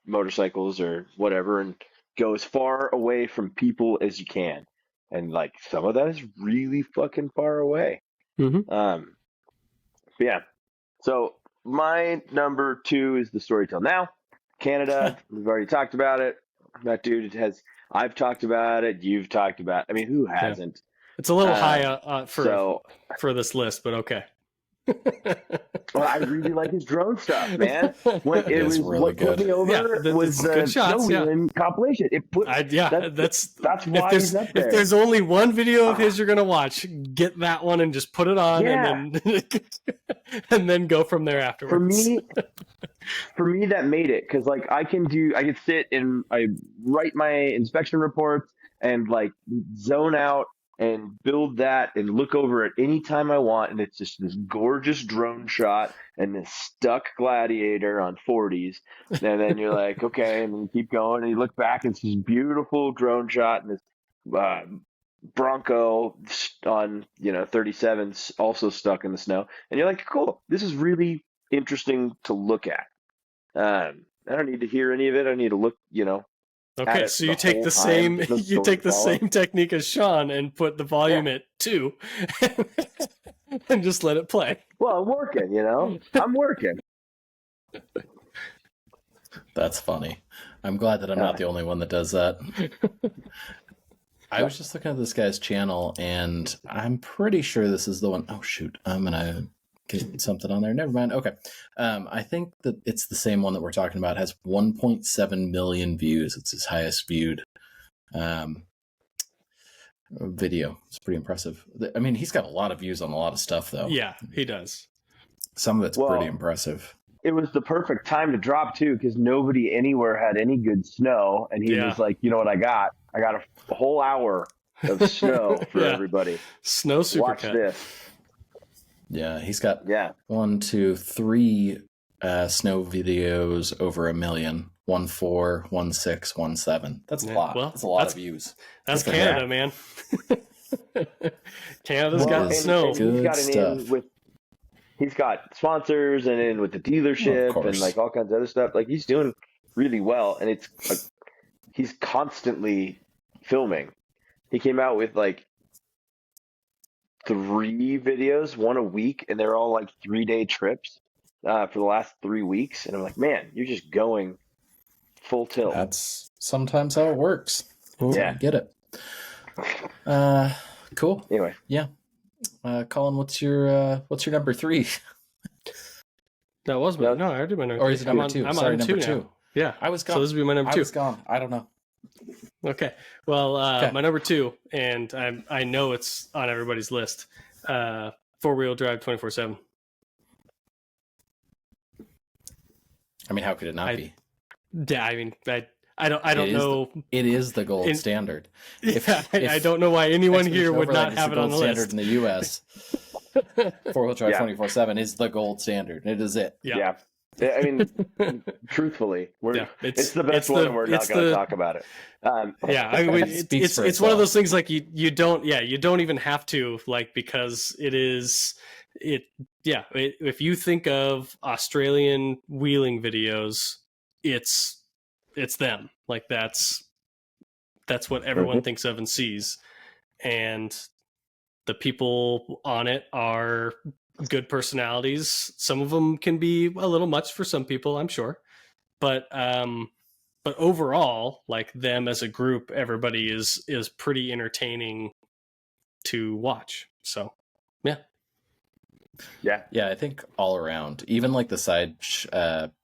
motorcycles or whatever and go as far away from people as you can. And like some of that is really fucking far away. Yeah. So my number 2 is the Storytell Now. Canada. We've already talked about it. That dude I've talked about it. You've talked about it. I mean, who hasn't? It's a little high for this list, but okay. Well, I really like his drone stuff, man. What put me over was the snow compilation. That's why he's up there. If there's only one video of his you're gonna watch, get that one and just put it on, and then go from there afterwards. For me, that made it because like I can sit and I write my inspection reports and like zone out and build that and look over it anytime I want. And it's just this gorgeous drone shot and this stuck Gladiator on 40s. And then you're like, okay, and then you keep going and you look back and it's this beautiful drone shot and this Bronco on 37s also stuck in the snow. And you're like, cool, this is really interesting to look at. I don't need to hear any of it. I need to look, Okay, so you take the same same technique as Sean and put the volume at 2 and just let it play. Well, I'm working, I'm working. That's funny. I'm glad that I'm not the only one that does that. I was just looking at this guy's channel, and I'm pretty sure this is the one. Oh, shoot. I'm going to get something on there. Never mind. Okay. I think that it's the same one that we're talking about. It has 1.7 million views. It's his highest viewed video. It's pretty impressive. I mean, he's got a lot of views on a lot of stuff, though. Yeah, he does. Some of it's pretty impressive. It was the perfect time to drop, too, because nobody anywhere had any good snow. And he was like, you know what I got? I got a whole hour of snow for everybody. Snow supercut. Watch this. Yeah, he's got 1, 2, 3 snow videos over 1 million. 1.4, 1.6, 1.7. That's a lot. Well, that's a lot of views. That's Canada, man. Canada's got snow. Good stuff. He's got sponsors and in with the dealership and like all kinds of other stuff. Like he's doing really well, and it's he's constantly filming. He came out with like 3 videos, 1 a week, and they're all like 3-day trips for the last 3 weeks. And I'm like, man, you're just going full tilt. That's sometimes how it works. Yeah, I get it. Cool. Anyway, yeah. Colin, what's your number 3? That was my no. I already my number 3. Or is it number 2? I'm Sorry, on number 2 2. now. Yeah, I was gone. So this would be my number 2. I was gone. I don't know. Okay. Well, my number 2, and I know it's on everybody's list. 4-wheel drive 24/7. I mean, how could it not be? Yeah, I mean, I don't know. It is the gold standard. I don't know why anyone here would not have it on the list. Standard in the U.S. 4-wheel drive 24/7 is the gold standard. It is it. Yeah. I mean, truthfully, it's the best one, and we're not going to talk about it. I mean, it's one of those things like you don't even have to, like, because if you think of Australian wheeling videos, it's them. Like that's what everyone thinks of and sees, and the people on it are good personalities. Some of them can be a little much for some people, I'm sure, but overall, like, them as a group, everybody is pretty entertaining to watch. So yeah, I think all around, even like the side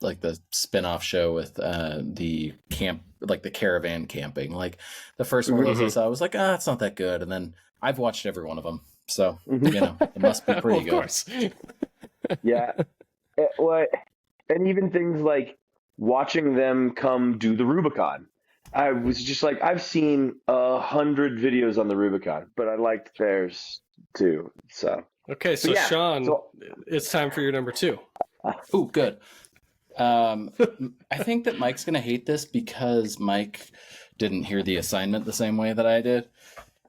like the spin-off show with the camp, like the caravan camping, like the first one of those I saw, I was like, it's not that good, and then I've watched every one of them, so it must be pretty good. Of course. Yeah. And even things like watching them come do the Rubicon. I was just like, I've seen 100 videos on the Rubicon, but I liked theirs too. So okay, so Sean, it's time for your number 2. Oh, good. I think that Mike's going to hate this because Mike didn't hear the assignment the same way that I did.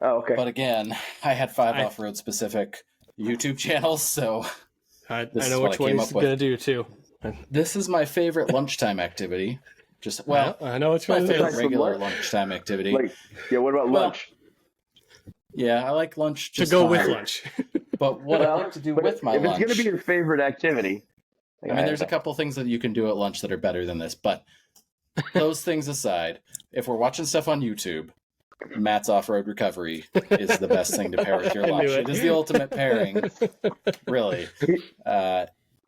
Oh, okay. But again, I had 5 off-road specific YouTube channels, so I know which one he's going to do too. This is my favorite lunchtime activity. I know it's my favorite regular lunchtime activity. Like, what about lunch? Yeah, I like lunch to go with lunch. But what I like to do with my lunch... If it's going to be your favorite activity... I mean, there's a couple things that you can do at lunch that are better than this, but those things aside, if we're watching stuff on YouTube, Matt's Off-Road Recovery is the best thing to pair with your lunch. It is the ultimate pairing, really.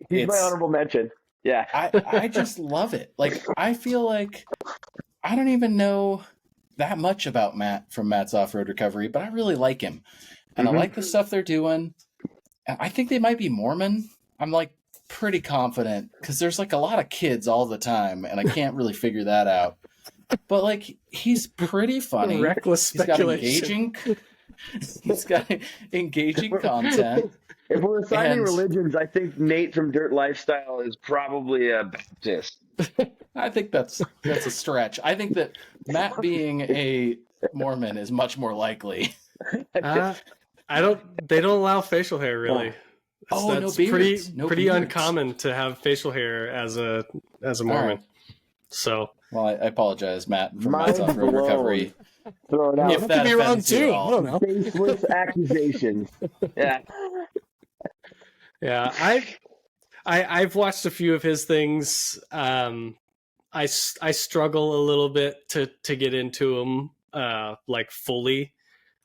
He's my honorable mention. Yeah. I just love it. Like, I feel like I don't even know that much about Matt from Matt's Off-Road Recovery, but I really like him. And I like the stuff they're doing. I think they might be Mormon. I'm like pretty confident because there's like a lot of kids all the time, and I can't really figure that out. But like, he's pretty funny. Reckless speculation. He's got engaging. He's got engaging content. If we're assigning And- religions, I think Nate from Dirt Lifestyle is probably a Baptist. I think that's a stretch. I think that Matt being a Mormon is much more likely. They don't allow facial hair really. Oh, That's no beards. pretty uncommon to have facial hair as a Mormon. Right. So, well, I apologize, Matt, for my Mind off-road blown. recovery. Throw it out. If that could be wrong offends you too. at all. I don't know. Baseless accusations. Yeah. Yeah, I've watched a few of his things. I struggle a little bit to get into them like fully.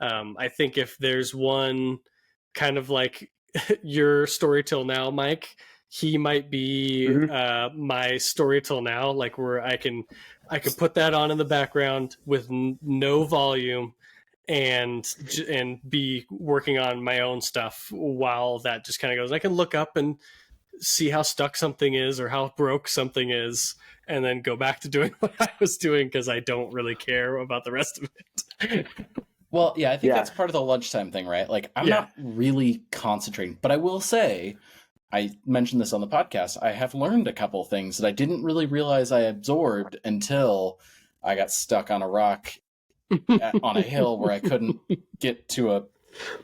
I think if there's one kind of like your story till now, Mike, he might be my story till now, like where I can put that on in the background with no volume and be working on my own stuff while that just kind of goes. I can look up and see how stuck something is or how broke something is, and then go back to doing what I was doing because I don't really care about the rest of it. Well, yeah, I think that's part of the lunchtime thing, right? Like, I'm not really concentrating, but I will say, I mentioned this on the podcast, I have learned a couple things that I didn't really realize I absorbed until I got stuck on a rock on a hill where I couldn't get to a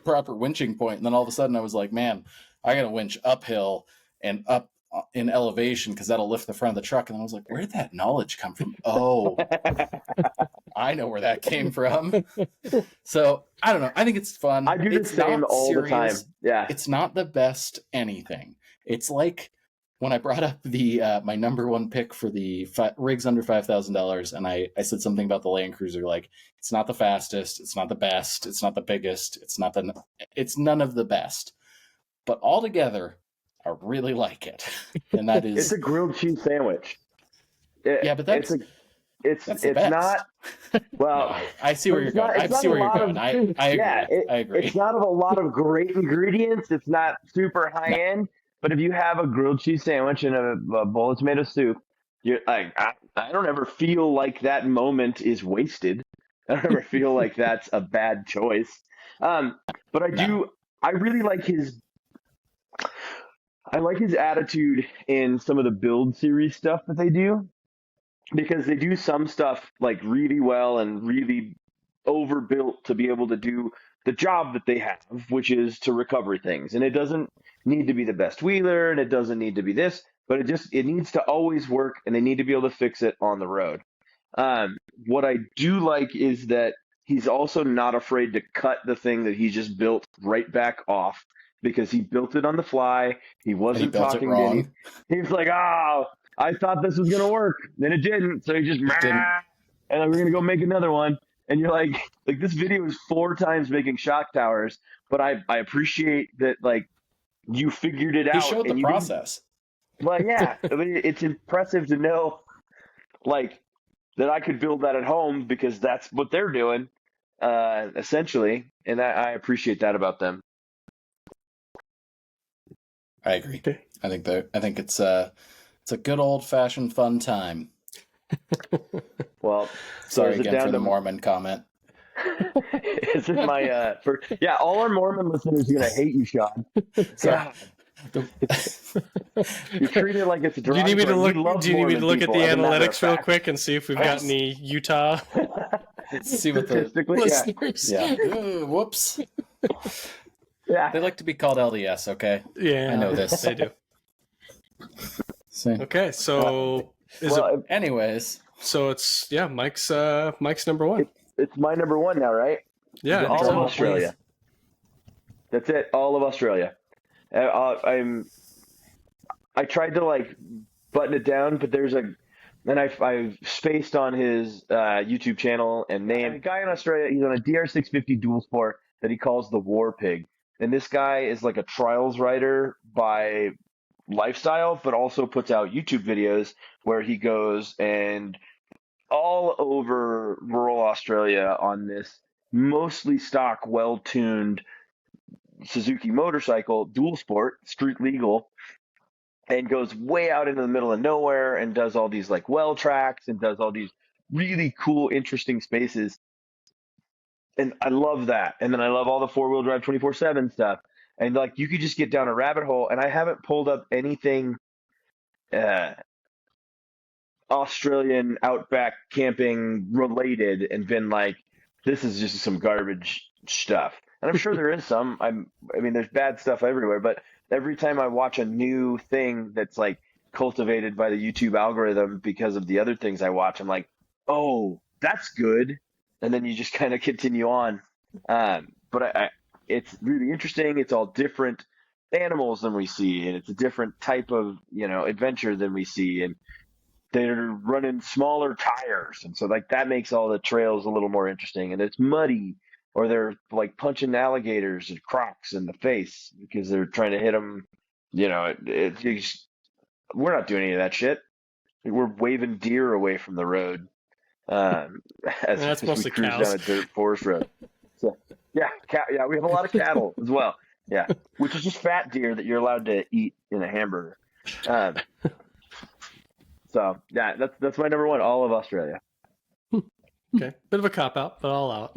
proper winching point. And then all of a sudden I was like, man, I got to winch uphill and up in elevation because that'll lift the front of the truck. And I was like, where did that knowledge come from? Oh, I know where that came from. So I don't know. I think it's fun. I do the same all the time. Yeah. It's not the best anything. It's like when I brought up the my number one pick for the rigs under $5,000, and I said something about the Land Cruiser, like it's not the fastest, it's not the best, it's not the biggest, it's none of the best, but altogether, I really like it, and that is it's a grilled cheese sandwich. But that's not. Well, no, I see where you're going. I see where you're going. I agree. I agree. It's not a lot of great ingredients. It's not super high end. But if you have a grilled cheese sandwich and a bowl of tomato soup, I don't ever feel like that moment is wasted. I don't ever feel like that's a bad choice. But I really like his attitude in some of the build series stuff that they do, because they do some stuff like really well and really overbuilt to be able to do the job that they have, which is to recover things. And it doesn't need to be the best wheeler, and it doesn't need to be this, but it needs to always work, and they need to be able to fix it on the road. What I do like is that he's also not afraid to cut the thing that he just built right back off, because he built it on the fly. He wasn't talking to any. He's like, oh, I thought this was going to work. Then it didn't. So he just, and then we're going to go make another one. And you're like this video is 4 times making shock towers, but I appreciate that, like, you figured it out. He showed the process. Well, yeah. I mean, it's impressive to know, like, that I could build that at home, because that's what they're doing, essentially. And I appreciate that about them. I agree. I think it's a good old fashioned fun time. Well, sorry again for the Mormon comment. This is my all our Mormon listeners are gonna hate you, Sean. So, you treat it like it's a drug. Do you need me to look? Do you need me to look at the analytics real fact. quick and see if we've got any Utah? See what the listeners. Yeah. Whoops. Yeah. They like to be called LDS. Okay. Yeah, I know this. They do. Okay, so anyways, so it's Mike's number one. It's my number one now, right? Yeah, all of Australia. That's it. All of Australia. I tried to like button it down, but I've spaced on his YouTube channel and name. A guy in Australia, he's on a DR650 dual sport that he calls the War Pig. And this guy is like a trials rider by lifestyle, but also puts out YouTube videos where he goes and all over rural Australia on this mostly stock, well-tuned Suzuki motorcycle, dual sport, street legal, and goes way out into the middle of nowhere and does all these like well tracks and does all these really cool, interesting spaces. And I love that. And then I love all the 4-wheel drive 24/7 stuff. And like you could just get down a rabbit hole. And I haven't pulled up anything uh, Australian outback camping related and been like, this is just some garbage stuff. And I'm sure there is some. I mean, there's bad stuff everywhere, but every time I watch a new thing that's like cultivated by the YouTube algorithm because of the other things I watch, I'm like, oh, that's good. And then you just kind of continue on. But it's really interesting. It's all different animals than we see, and it's a different type of, adventure than we see. And they're running smaller tires, and so like that makes all the trails a little more interesting. And it's muddy, or they're like punching alligators and crocs in the face because they're trying to hit them. We're not doing any of that shit. We're waving deer away from the road as we cruise cows. down a dirt forest road. So yeah, we have a lot of cattle as well. Yeah, which is just fat deer that you're allowed to eat in a hamburger. So yeah, that's my number one. All of Australia. Okay, bit of a cop out, but all out.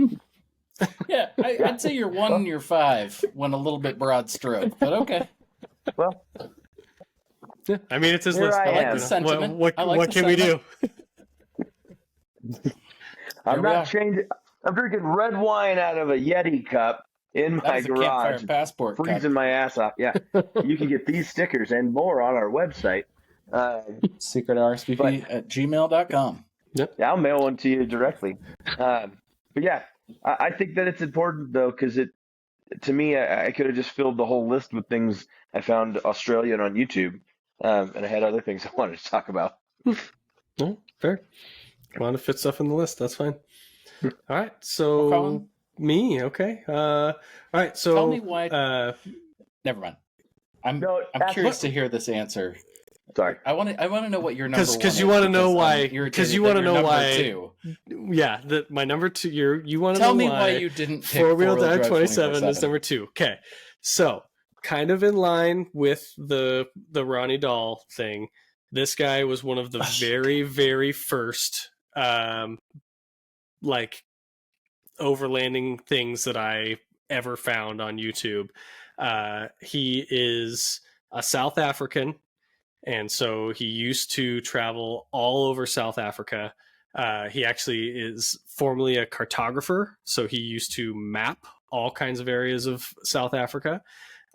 Yeah, I'd say your 1 and your 5 went a little bit broad stroke, but okay. Well, yeah, I mean it's his list. I like the sentiment. What can we do? I'm not changing. I'm drinking red wine out of a Yeti cup in my garage, passport freezing my ass off. Yeah, you can get these stickers and more on our website. secretrsvp@gmail.com. Yep. Yeah, I'll mail one to you directly. But yeah, I think that it's important though, because to me, I could have just filled the whole list with things I found Australian on YouTube, and I had other things I wanted to talk about. Oh, fair. Want to fit stuff in the list? That's fine. All right, so me, okay. All right, so tell me why. Never mind. I'm curious to hear this answer. Sorry, I want to know what your number one is. Because you want to know why. Because you want to know why. Two. Yeah, my number 2. You want to know why. Tell me why you didn't pick 4-wheel drive 27 is number 2. Okay, so kind of in line with the Ronnie Dahl thing. This guy was one of the very, very first like overlanding things that I ever found on YouTube. He is a South African, and so he used to travel all over South Africa. He actually is formerly a cartographer, so he used to map all kinds of areas of South Africa.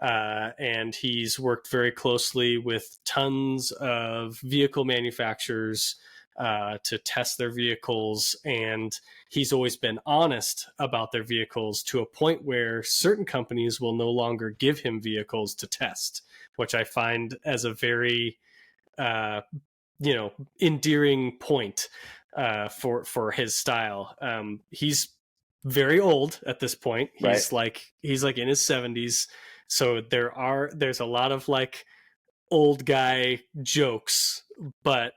And he's worked very closely with tons of vehicle manufacturers to test their vehicles, and he's always been honest about their vehicles to a point where certain companies will no longer give him vehicles to test, which I find as a very endearing point for his style. He's very old at this point. He's like in his 70s. So there's a lot of like old guy jokes, but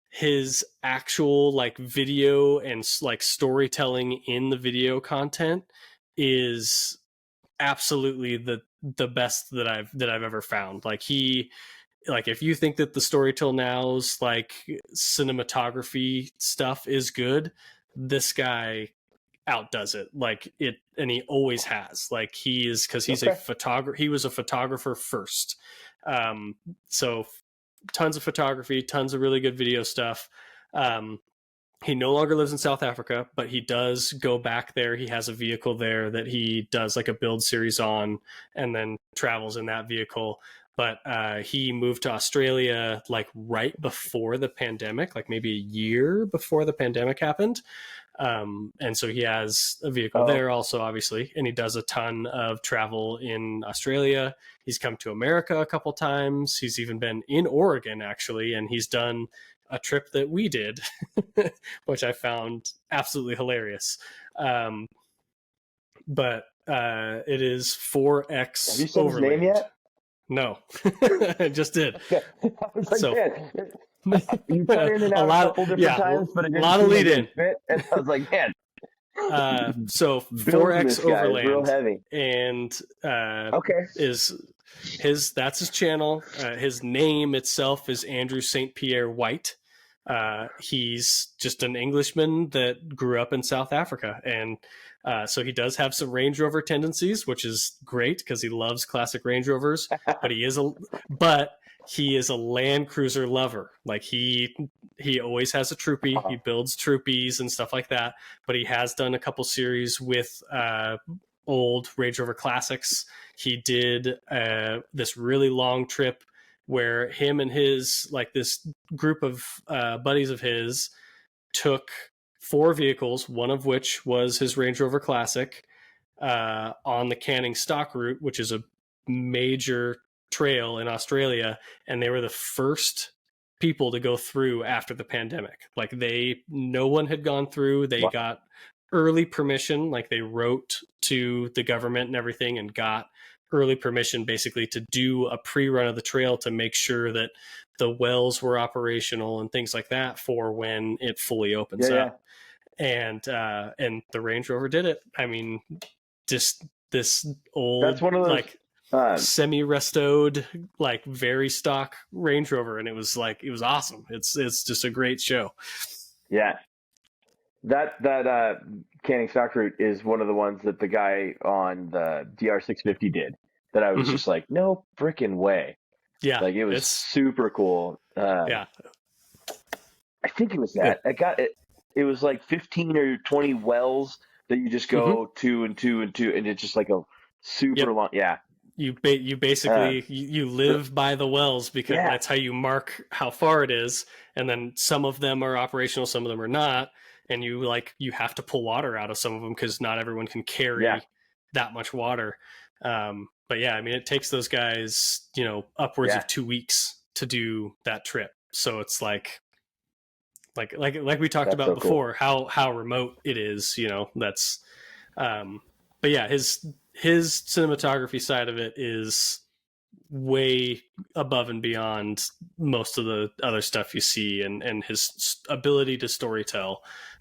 his actual like video and like storytelling in the video content is absolutely the best that I've ever found. Like if you think that the Storytel Now's like cinematography stuff is good, this guy outdoes it and he always has. Like because he's a photographer. He was a photographer first, so tons of photography, tons of really good video stuff. He no longer lives in South Africa, but he does go back there. He has a vehicle there that he does like a build series on, and then travels in that vehicle. But he moved to Australia like right before the pandemic, like maybe a year before the pandemic happened. And so he has a vehicle there also, obviously, and he does a ton of travel in Australia. He's come to America a couple times. He's even been in Oregon, actually, and he's done a trip that we did, which I found absolutely hilarious. But it is 4X Have you said Overland. his name yet? No, I just did. So you cut in and out a couple different times, but it didn't a lot of lead in. Fit, and I was like, man. So 4X Overland, real heavy, and that's his channel. His name itself is Andrew St. Pierre White. He's just an Englishman that grew up in South Africa, and So he does have some Range Rover tendencies, which is great because he loves classic Range Rovers. But he is a Land Cruiser lover. Like he always has a troopy. He builds troopies and stuff like that. But he has done a couple series with old Range Rover classics. He did this really long trip where him and this group of buddies of his took 4 vehicles, one of which was his Range Rover Classic, on the Canning Stock Route, which is a major trail in Australia, and they were the first people to go through after the pandemic. Like no one had gone through. They got early permission, like they wrote to the government and everything and got early permission basically to do a pre-run of the trail to make sure that the wells were operational and things like that for when it fully opens up. And the Range Rover did it. I mean, just this old, that's one of those, like semi-restored, like very stock Range Rover, and it was awesome. It's just a great show. Yeah, that Canning Stock Route is one of the ones that the guy on the DR650 did. That I was just like, no freaking way. Yeah, like it was super cool. Yeah, I think it was that. I got it. It was like 15 or 20 wells that you just go two and two and two, and it's just like a super long. Yeah. You basically you live by the wells because that's how you mark how far it is, and then some of them are operational, some of them are not, and you have to pull water out of some of them because not everyone can carry that much water. But yeah, I mean, it takes those guys, upwards of 2 weeks to do that trip. So it's like we talked about before, cool. how remote it is, that's, but yeah, his cinematography side of it is way above and beyond most of the other stuff you see, and his ability to storytell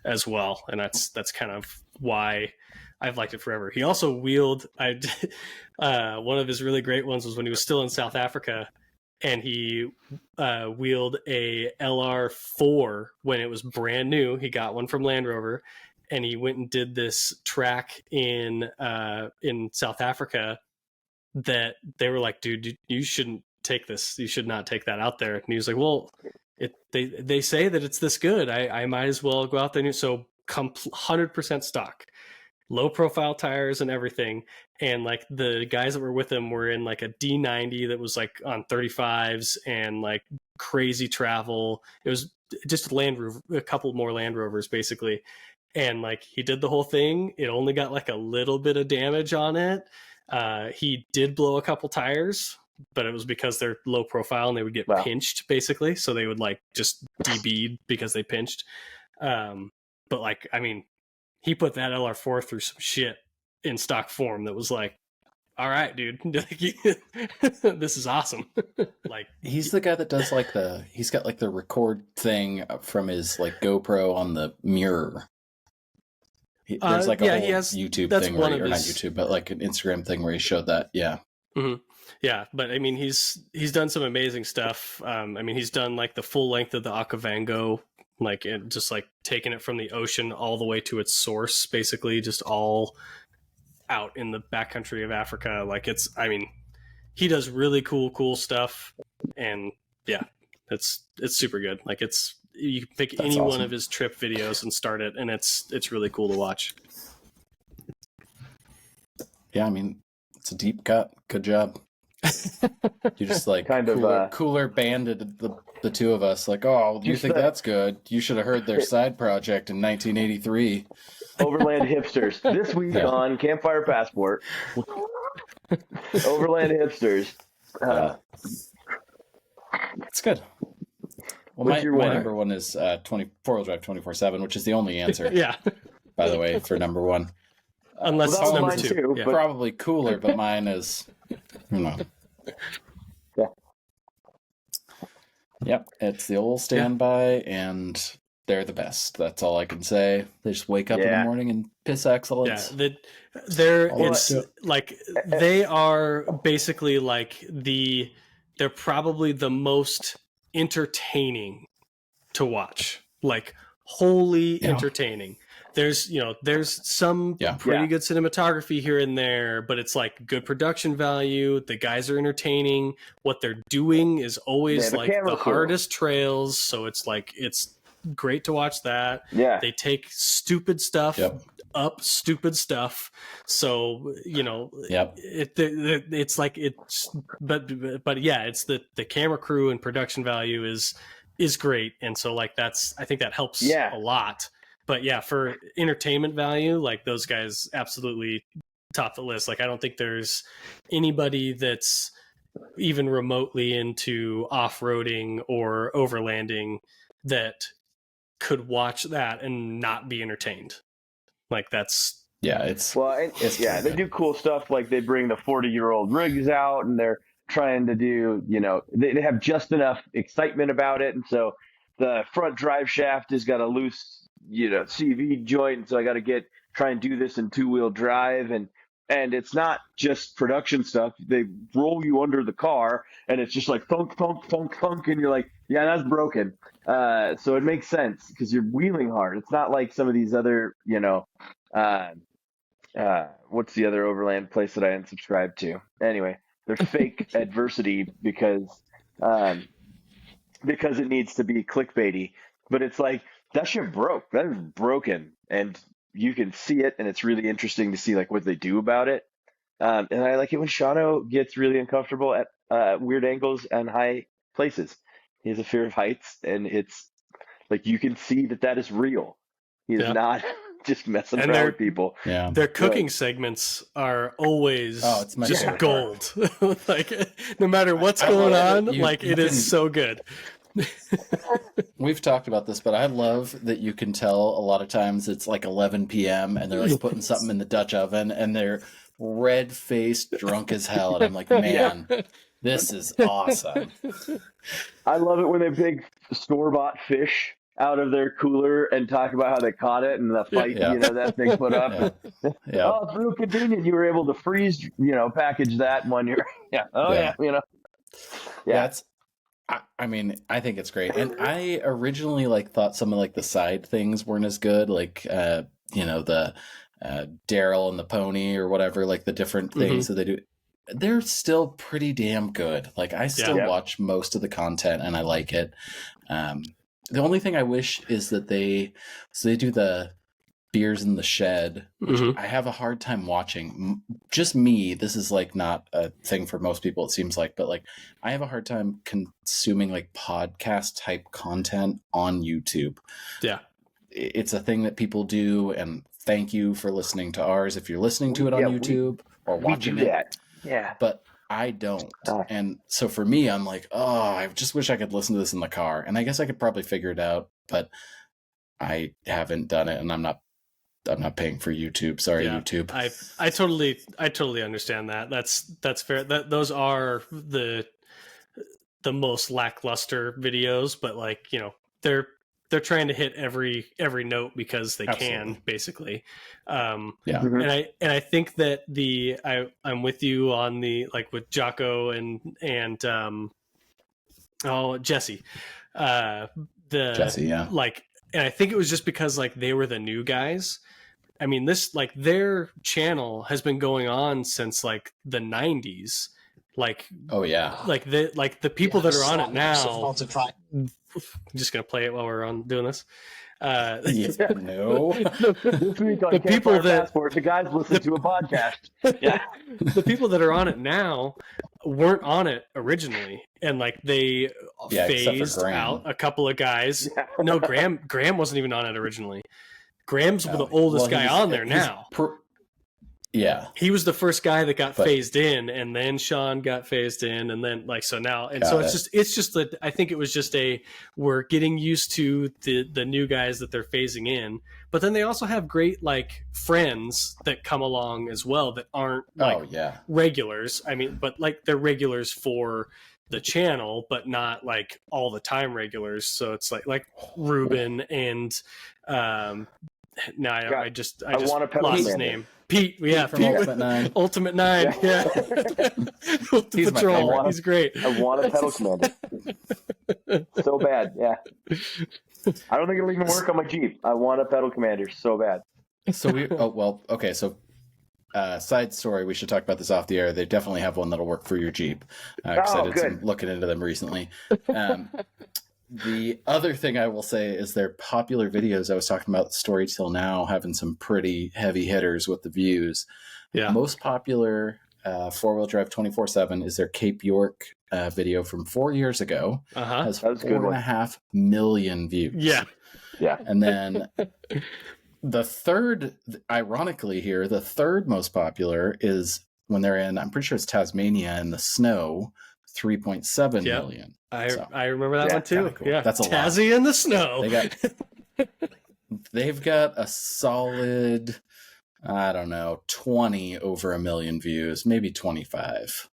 as well. And that's kind of why I've liked it forever. He also wheeled, one of his really great ones was when he was still in South Africa, and he wheeled a LR4 when it was brand new. He got one from Land Rover, and he went and did this track in South Africa that they were like, dude, you shouldn't take this. You should not take that out there. And he was like, well, they say that it's this good. I might as well go out there. So 100% stock, low profile tires and everything. And like the guys that were with him were in like a D90 that was like on 35s and like crazy travel. It was just Land Rover, a couple more Land Rovers basically. And like he did the whole thing. It only got like a little bit of damage on it. He did blow a couple tires, but it was because they're low profile and they would get pinched basically. So they would like just DB'd because they pinched. But like, I mean, he put that LR4 through some shit in stock form that was like, all right, dude, this is awesome. Like he's the guy that does like he's got like the record thing from his like GoPro on the mirror. There's like a whole YouTube thing where, or not YouTube, but like an Instagram thing where he showed that. Yeah. Mm-hmm. Yeah. But I mean, he's done some amazing stuff. I mean, he's done like the full length of the Okavango, like it just like taking it from the ocean all the way to its source, basically just all out in the backcountry of Africa. Like I mean, he does really cool stuff, and yeah, it's super good. Like you can pick any one of his trip videos and start it, and it's really cool to watch. Yeah, I mean, it's a deep cut. Good job. You just like cooler banded the two of us. Like, oh, you think that's good? You should have heard their side project in 1983. Overland hipsters. This week on Campfire Passport. Overland hipsters. It's good. Well, my number one is 4-wheel drive 24/7, which is the only answer. Yeah. By the way, for number one. Unless it's number two. Yeah. Probably cooler, but mine is, Yeah. Yep, it's the old standby, and they're the best. That's all I can say. They just wake up in the morning and piss excellence. Yeah, they are basically like they're probably the most entertaining to watch. Like wholly entertaining. there's some pretty good cinematography here and there, but it's like good production value. The guys are entertaining. What they're doing is always like the hardest trails, so it's like it's great to watch that. Yeah, they take stupid stuff up stupid stuff, so it's like it's but yeah, it's the camera crew and production value is great, and so like I think that helps a lot. But yeah, for entertainment value, like those guys absolutely top the list. Like I don't think there's anybody that's even remotely into off-roading or overlanding that could watch that and not be entertained. Like that's they do cool stuff. Like they bring the 40-year-old rigs out and they're trying to do, they have just enough excitement about it, and so the front drive shaft has got a loose CV joint, and so I got to try and do this in 2-wheel drive, and it's not just production stuff. They roll you under the car and it's just like thunk thunk thunk thunk, and you're like, yeah, that's broken. So it makes sense because you're wheeling hard. It's not like some of these other what's the other overland place that I unsubscribed to? Anyway, they're fake adversity because it needs to be clickbaity, but it's like, that shit broke. That is broken, and you can see it, and it's really interesting to see like what they do about it. And I like it when Shano gets really uncomfortable at weird angles and high places. He has a fear of heights, and it's like you can see that is real. He's not just messing around with people. Yeah, their cooking segments are always just gold. Like no matter what's going on, it is so good. We've talked about this, but I love that you can tell a lot of times it's like 11 p.m. and they're like putting something in the Dutch oven and they're red-faced, drunk as hell. And I'm like, man, this is awesome. I love it when they big store-bought fish out of their cooler and talk about how they caught it and the fight, that thing put up. Oh, it's real convenient. You were able to freeze, package that one year. I mean, I think it's great. And I originally thought some of the side things weren't as good, the Daryl and the pony or whatever, the different things that they do. They're still pretty damn good. I still watch most of the content and I like it. The only thing I wish is that they do the Beers in the Shed, which I have a hard time watching. Just me, this is not a thing for most people, it seems like, but I have a hard time consuming podcast type content on YouTube. Yeah. It's a thing that people do, and thank you for listening to ours if you're listening to it on YouTube or watching it. Yeah. But I don't. And so for me, I'm I just wish I could listen to this in the car. And I guess I could probably figure it out, but I haven't done it, and I'm not paying for YouTube. Sorry, YouTube. I totally understand that. That's fair. Those are the most lackluster videos, but they're trying to hit every note because they can, basically. And I think that I'm with you on the with Jocko and Jesse. Jesse, yeah. And I think it was just because they were the new guys. I mean, this their channel has been going on since the 90s. The people that are on it now. I'm just gonna play it while we're doing this. No. This week on the people that the guys listen to a podcast. Yeah, the people that are on it now weren't on it originally, and they phased out a couple of guys. Yeah. No, Graham wasn't even on it originally. Graham's the oldest guy on there now. He was the first guy that got phased in, and then Sean got phased in, and then so now, and so it's just that I think it was just we're getting used to the new guys that they're phasing in, but then they also have great friends that come along as well that aren't regulars. I mean, but they're regulars for the channel, but not all the time regulars. So it's like Ruben and I just want to lost his name. Pete, Pete Ultimate 9. Ultimate 9, He's Patrol. He's great. I want a pedal commander. So bad, yeah. I don't think it'll even work on my Jeep. I want a pedal commander so bad. So okay. So, side story, we should talk about this off the air. They definitely have one that'll work for your Jeep. Because I did some looking into them recently. The other thing I will say is their popular videos. I was talking about Story Till Now having some pretty heavy hitters with the views. Yeah. Most popular 4-wheel drive 24/7 is their Cape York video from 4 years ago. Has 4.5 million views. Yeah. And then the third, ironically here, the third most popular is when they're in, I'm pretty sure it's Tasmania in the snow, 3.7 million. I remember that one too. Cool. Yeah, that's a Tassie lot. in the snow. They've got a solid, I don't know, 20 over 1 million views, maybe 25.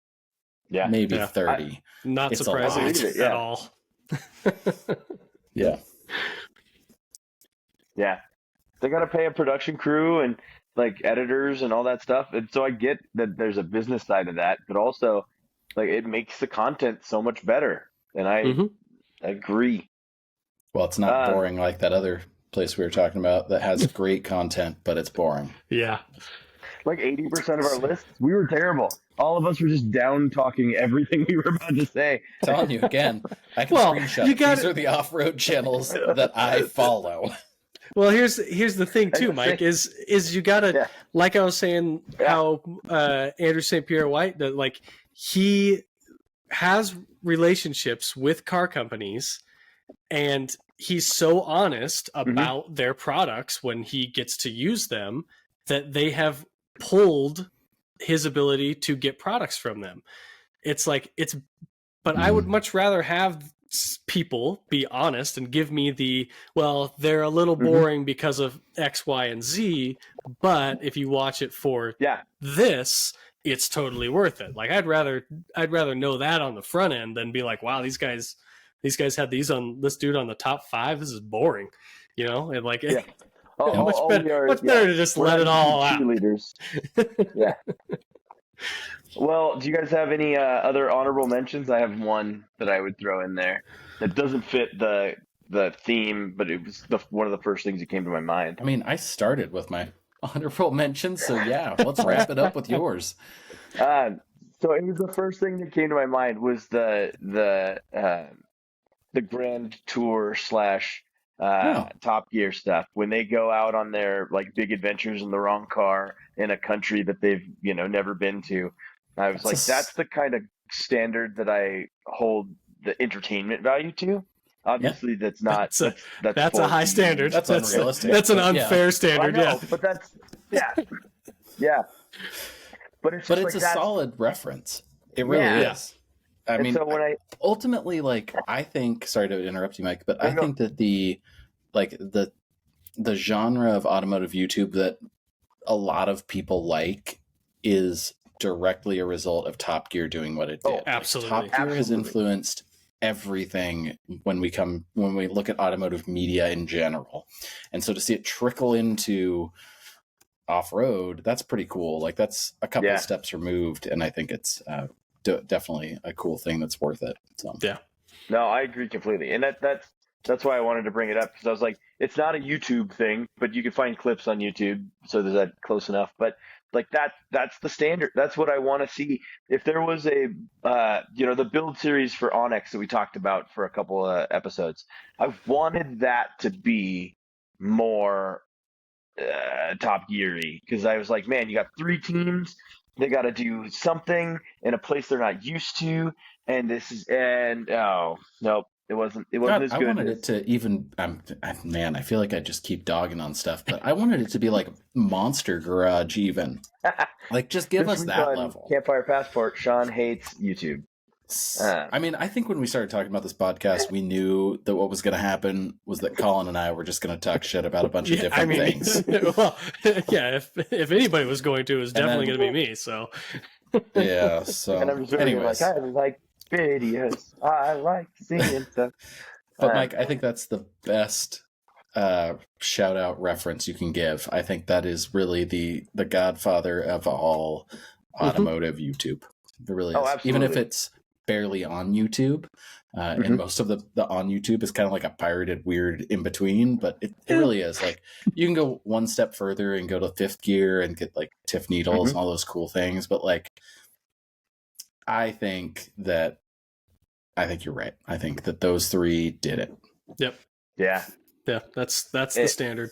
Yeah. Maybe 30. Not it's surprising at all. Yeah. Yeah. They got to pay a production crew and like editors and all that stuff. And so I get that there's a business side of that, but also like it makes the content so much better. And I agree. Well, it's not boring like that other place we were talking about that has great content, but it's boring. Yeah. Like 80% of our lists, we were terrible. All of us were just down talking everything we were about to say. I'm telling you again, I can screenshot. These are the off-road channels that I follow. Well, here's the thing too, Mike, is you gotta, like I was saying, how Andrew St. Pierre White, that like he has relationships with car companies, and he's so honest about their products when he gets to use them that they have pulled his ability to get products from them. But I would much rather have people be honest and give me they're a little boring because of X, Y, and Z, but if you watch it for this, it's totally worth it. Like I'd rather know that on the front end than be like, wow, these guys had this dude on the top 5. This is boring, and like much better to just let it all out. Leaders. Yeah. Well, do you guys have any other honorable mentions? I have one that I would throw in there that doesn't fit the theme, but it was one of the first things that came to my mind. I mean, I started with my honorable mentions, so yeah, let's wrap it up with yours. So it was the first thing that came to my mind was the Grand Tour / Top Gear stuff when they go out on their like big adventures in the wrong car in a country that they've never been to. I was that's the kind of standard that I hold the entertainment value to. Obviously, that's not that's a high standard. That's unrealistic. That's an unfair standard. I know, but that's yeah. But it's a solid reference. It really is. I mean, so when ultimately, like, I think, sorry to interrupt you, Mike, but I think that the genre of automotive YouTube that a lot of people like is directly a result of Top Gear doing what it did. Oh, absolutely. Top Gear has influenced everything when we look at automotive media in general. And so to see it trickle into off-road, that's pretty cool. Like that's a couple of steps removed, and I think it's definitely a cool thing that's worth it. So no, I agree completely, and that's why I wanted to bring it up, because I was like, it's not a YouTube thing, but you can find clips on YouTube, so there's that close enough. But like that's the standard. That's what I want to see. If there was a the build series for Onyx that we talked about for a couple of episodes, I wanted that to be more Top Gear-y, because I was like, man, you got 3 teams, they got to do something in a place they're not used to, and nope, it wasn't as good. I wanted it to even man, I feel like I just keep dogging on stuff, but I wanted it to be like Monster Garage even. Like just give us that level. Campfire Passport, Sean hates YouTube. I mean, I think when we started talking about this podcast, we knew that what was going to happen was that Colin and I were just going to talk shit about a bunch of different things. Well, yeah, if anybody was going to, it was definitely going to be me. So, yeah. So, and I'm just anyways, like, I like videos. I like seeing stuff. But Mike, I think that's the best shout out reference you can give. I think that is really the godfather of all automotive YouTube. It really is. Absolutely. Even if it's barely on YouTube. And most of the on YouTube is kind of like a pirated weird in between, but it really is. Like, you can go one step further and go to fifth gear and get like TIFF needles and all those cool things. But like, I think you're right. I think that those three did it. Yep. Yeah. Yeah. That's the standard.